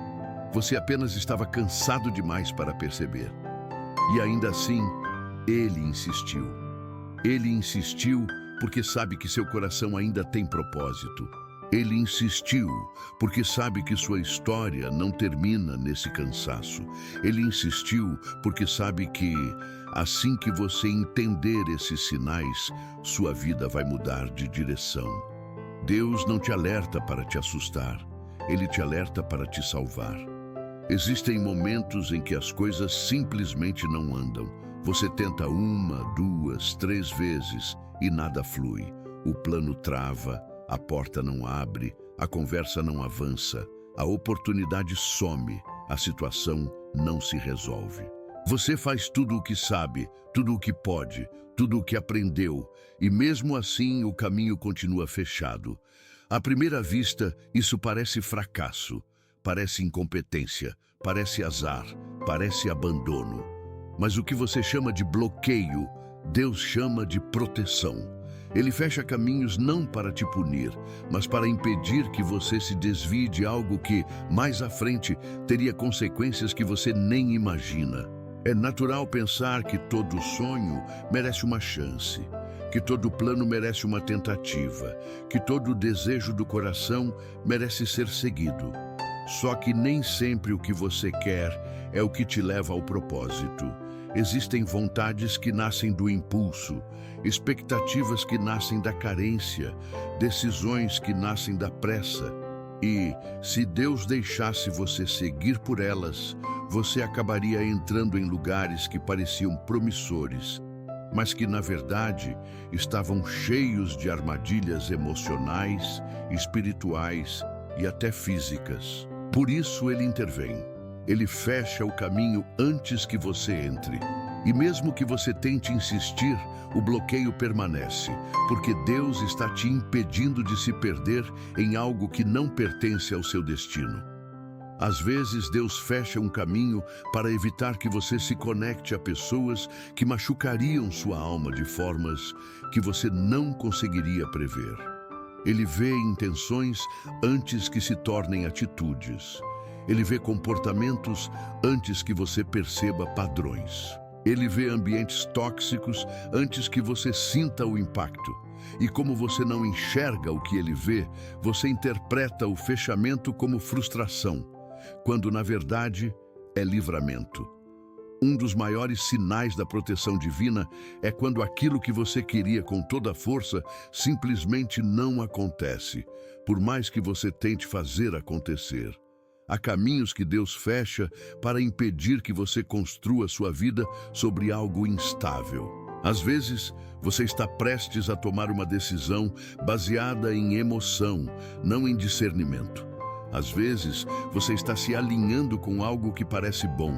Você apenas estava cansado demais para perceber. E ainda assim, Ele insistiu. Ele insistiu porque sabe que seu coração ainda tem propósito. Ele insistiu porque sabe que sua história não termina nesse cansaço. Ele insistiu porque sabe que, assim que você entender esses sinais, sua vida vai mudar de direção. Deus não te alerta para te assustar. Ele te alerta para te salvar. Existem momentos em que as coisas simplesmente não andam. Você tenta 1, 2, 3 vezes e nada flui. O plano trava, a porta não abre, a conversa não avança, a oportunidade some, a situação não se resolve. Você faz tudo o que sabe, tudo o que pode, tudo o que aprendeu, e mesmo assim o caminho continua fechado. À primeira vista, isso parece fracasso, parece incompetência, parece azar, parece abandono. Mas o que você chama de bloqueio, Deus chama de proteção. Ele fecha caminhos não para te punir, mas para impedir que você se desvie de algo que, mais à frente, teria consequências que você nem imagina. É natural pensar que todo sonho merece uma chance, que todo plano merece uma tentativa, que todo desejo do coração merece ser seguido. Só que nem sempre o que você quer é o que te leva ao propósito. Existem vontades que nascem do impulso, expectativas que nascem da carência, decisões que nascem da pressa. E, se Deus deixasse você seguir por elas, você acabaria entrando em lugares que pareciam promissores, mas que, na verdade, estavam cheios de armadilhas emocionais, espirituais e até físicas. Por isso ele intervém. Ele fecha o caminho antes que você entre. E mesmo que você tente insistir, o bloqueio permanece, porque Deus está te impedindo de se perder em algo que não pertence ao seu destino. Às vezes, Deus fecha um caminho para evitar que você se conecte a pessoas que machucariam sua alma de formas que você não conseguiria prever. Ele vê intenções antes que se tornem atitudes. Ele vê comportamentos antes que você perceba padrões. Ele vê ambientes tóxicos antes que você sinta o impacto. E como você não enxerga o que ele vê, você interpreta o fechamento como frustração, quando na verdade é livramento. Um dos maiores sinais da proteção divina é quando aquilo que você queria com toda a força simplesmente não acontece, por mais que você tente fazer acontecer. Há caminhos que Deus fecha para impedir que você construa sua vida sobre algo instável. Às vezes, você está prestes a tomar uma decisão baseada em emoção, não em discernimento. Às vezes, você está se alinhando com algo que parece bom,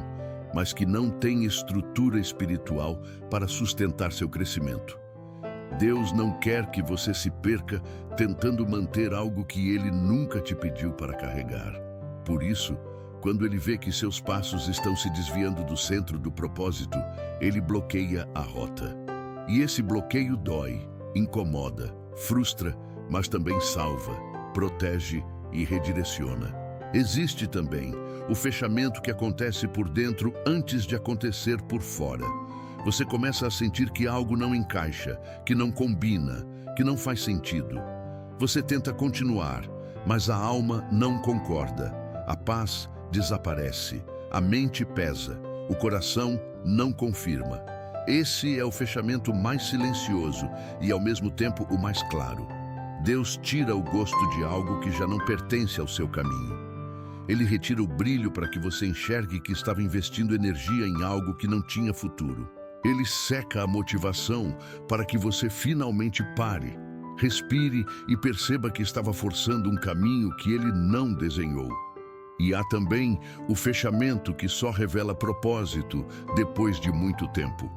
mas que não tem estrutura espiritual para sustentar seu crescimento. Deus não quer que você se perca tentando manter algo que Ele nunca te pediu para carregar. Por isso, quando Ele vê que seus passos estão se desviando do centro do propósito, Ele bloqueia a rota. E esse bloqueio dói, incomoda, frustra, mas também salva, protege e redireciona. Existe também o fechamento que acontece por dentro antes de acontecer por fora. Você começa a sentir que algo não encaixa, que não combina, que não faz sentido. Você tenta continuar, mas a alma não concorda. A paz desaparece, a mente pesa, o coração não confirma. Esse é o fechamento mais silencioso e, ao mesmo tempo, o mais claro. Deus tira o gosto de algo que já não pertence ao seu caminho. Ele retira o brilho para que você enxergue que estava investindo energia em algo que não tinha futuro. Ele seca a motivação para que você finalmente pare, respire e perceba que estava forçando um caminho que ele não desenhou. E há também o fechamento que só revela propósito depois de muito tempo.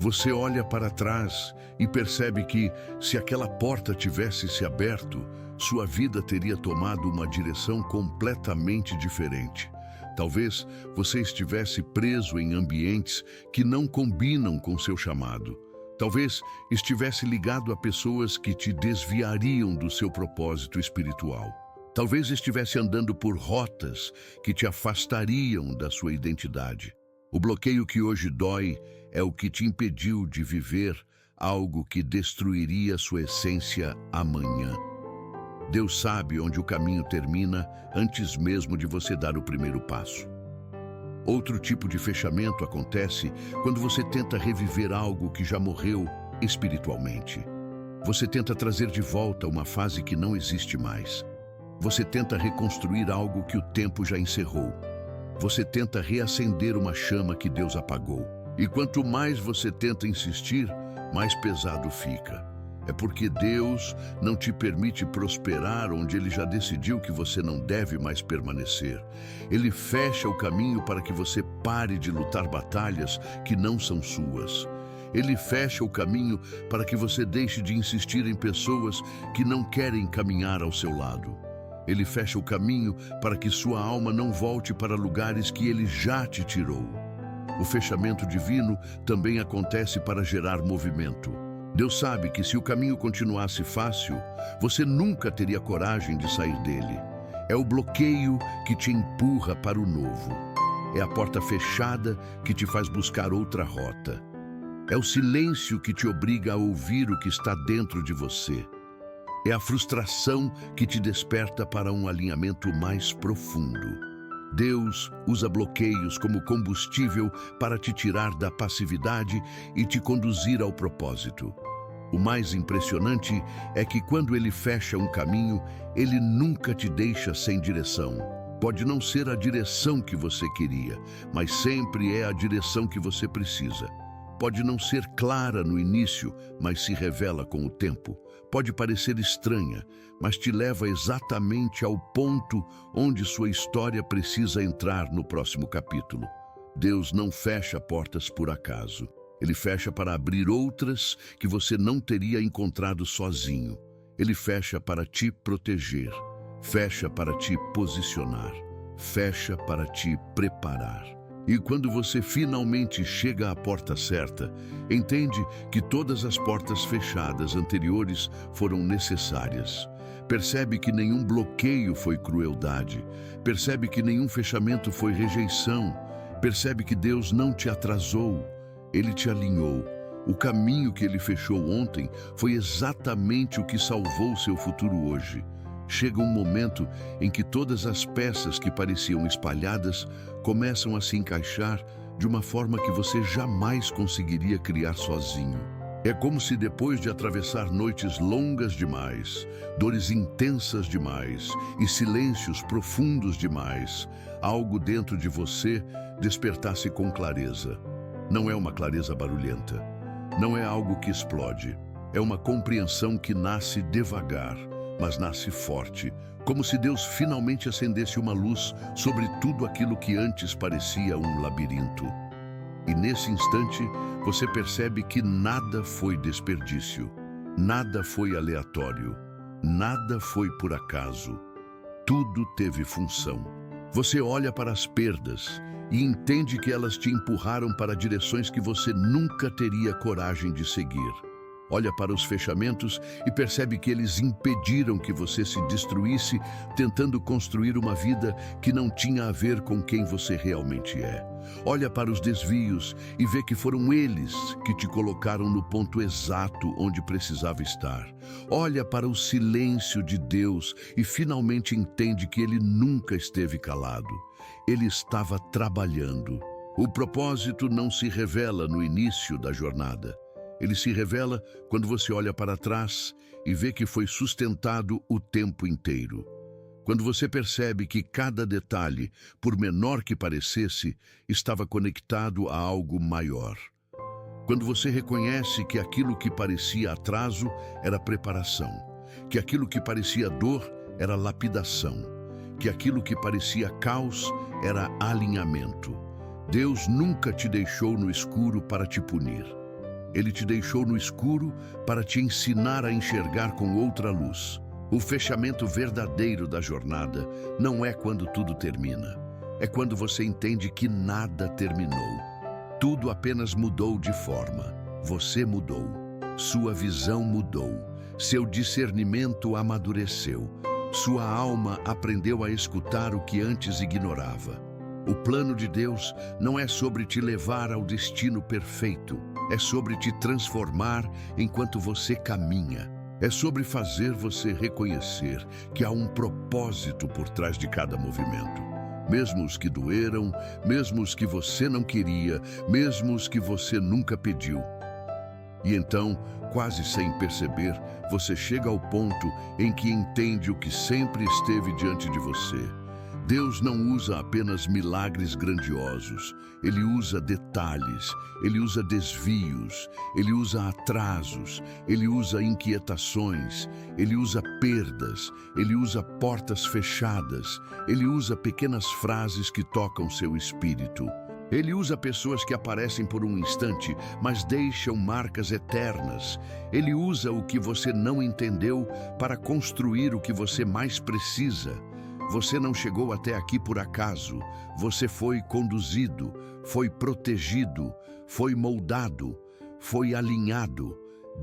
Você olha para trás e percebe que, se aquela porta tivesse se aberto, sua vida teria tomado uma direção completamente diferente. Talvez você estivesse preso em ambientes que não combinam com seu chamado. Talvez estivesse ligado a pessoas que te desviariam do seu propósito espiritual. Talvez estivesse andando por rotas que te afastariam da sua identidade. O bloqueio que hoje dói é o que te impediu de viver algo que destruiria sua essência amanhã. Deus sabe onde o caminho termina antes mesmo de você dar o primeiro passo. Outro tipo de fechamento acontece quando você tenta reviver algo que já morreu espiritualmente. Você tenta trazer de volta uma fase que não existe mais. Você tenta reconstruir algo que o tempo já encerrou. Você tenta reacender uma chama que Deus apagou. E quanto mais você tenta insistir, mais pesado fica. É porque Deus não te permite prosperar onde Ele já decidiu que você não deve mais permanecer. Ele fecha o caminho para que você pare de lutar batalhas que não são suas. Ele fecha o caminho para que você deixe de insistir em pessoas que não querem caminhar ao seu lado. Ele fecha o caminho para que sua alma não volte para lugares que Ele já te tirou. O fechamento divino também acontece para gerar movimento. Deus sabe que se o caminho continuasse fácil, você nunca teria coragem de sair dele. É o bloqueio que te empurra para o novo. É a porta fechada que te faz buscar outra rota. É o silêncio que te obriga a ouvir o que está dentro de você. É a frustração que te desperta para um alinhamento mais profundo. Deus usa bloqueios como combustível para te tirar da passividade e te conduzir ao propósito. O mais impressionante é que quando Ele fecha um caminho, Ele nunca te deixa sem direção. Pode não ser a direção que você queria, mas sempre é a direção que você precisa. Pode não ser clara no início, mas se revela com o tempo. Pode parecer estranha, mas te leva exatamente ao ponto onde sua história precisa entrar no próximo capítulo. Deus não fecha portas por acaso. Ele fecha para abrir outras que você não teria encontrado sozinho. Ele fecha para te proteger, fecha para te posicionar, fecha para te preparar. E quando você finalmente chega à porta certa, entende que todas as portas fechadas anteriores foram necessárias. Percebe que nenhum bloqueio foi crueldade. Percebe que nenhum fechamento foi rejeição. Percebe que Deus não te atrasou. Ele te alinhou. O caminho que Ele fechou ontem foi exatamente o que salvou seu futuro hoje. Chega um momento em que todas as peças que pareciam espalhadas começam a se encaixar de uma forma que você jamais conseguiria criar sozinho. É como se depois de atravessar noites longas demais, dores intensas demais e silêncios profundos demais, algo dentro de você despertasse com clareza. Não é uma clareza barulhenta, não é algo que explode, é uma compreensão que nasce devagar, mas nasce forte, como se Deus finalmente acendesse uma luz sobre tudo aquilo que antes parecia um labirinto. E nesse instante, você percebe que nada foi desperdício, nada foi aleatório, nada foi por acaso. Tudo teve função. Você olha para as perdas e entende que elas te empurraram para direções que você nunca teria coragem de seguir. Olha para os fechamentos e percebe que eles impediram que você se destruísse, tentando construir uma vida que não tinha a ver com quem você realmente é. Olha para os desvios e vê que foram eles que te colocaram no ponto exato onde precisava estar. Olha para o silêncio de Deus e finalmente entende que Ele nunca esteve calado. Ele estava trabalhando. O propósito não se revela no início da jornada. Ele se revela quando você olha para trás e vê que foi sustentado o tempo inteiro. Quando você percebe que cada detalhe, por menor que parecesse, estava conectado a algo maior. Quando você reconhece que aquilo que parecia atraso era preparação, que aquilo que parecia dor era lapidação, que aquilo que parecia caos era alinhamento. Deus nunca te deixou no escuro para te punir. Ele te deixou no escuro para te ensinar a enxergar com outra luz. O fechamento verdadeiro da jornada não é quando tudo termina. É quando você entende que nada terminou. Tudo apenas mudou de forma. Você mudou. Sua visão mudou. Seu discernimento amadureceu. Sua alma aprendeu a escutar o que antes ignorava. O plano de Deus não é sobre te levar ao destino perfeito. É sobre te transformar enquanto você caminha. É sobre fazer você reconhecer que há um propósito por trás de cada movimento. Mesmo os que doeram, mesmo os que você não queria, mesmo os que você nunca pediu. E então, quase sem perceber, você chega ao ponto em que entende o que sempre esteve diante de você. Deus não usa apenas milagres grandiosos. Ele usa detalhes, Ele usa desvios, Ele usa atrasos, Ele usa inquietações, Ele usa perdas, Ele usa portas fechadas, Ele usa pequenas frases que tocam seu espírito. Ele usa pessoas que aparecem por um instante, mas deixam marcas eternas. Ele usa o que você não entendeu para construir o que você mais precisa. Você não chegou até aqui por acaso. Você foi conduzido, foi protegido, foi moldado, foi alinhado.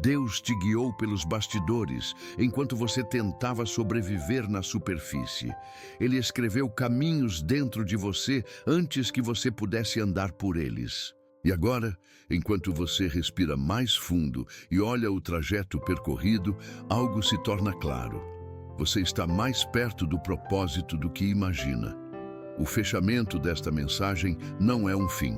Deus te guiou pelos bastidores, enquanto você tentava sobreviver na superfície. Ele escreveu caminhos dentro de você antes que você pudesse andar por eles. E agora, enquanto você respira mais fundo e olha o trajeto percorrido, algo se torna claro. Você está mais perto do propósito do que imagina. O fechamento desta mensagem não é um fim,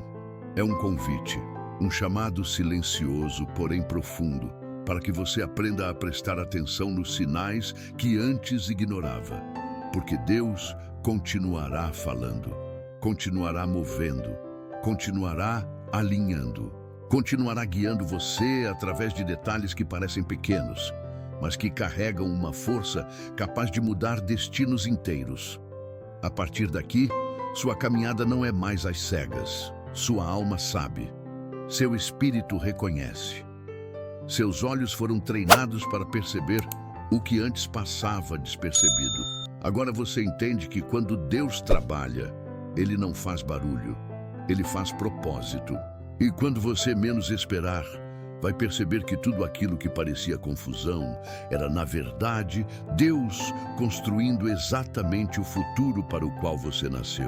é um convite, um chamado silencioso, porém profundo, para que você aprenda a prestar atenção nos sinais que antes ignorava. Porque Deus continuará falando, continuará movendo, continuará alinhando, continuará guiando você através de detalhes que parecem pequenos, mas que carregam uma força capaz de mudar destinos inteiros. A partir daqui, sua caminhada não é mais às cegas. Sua alma sabe. Seu espírito reconhece. Seus olhos foram treinados para perceber o que antes passava despercebido. Agora você entende que quando Deus trabalha, Ele não faz barulho, Ele faz propósito. E quando você menos esperar, vai perceber que tudo aquilo que parecia confusão era, na verdade, Deus construindo exatamente o futuro para o qual você nasceu.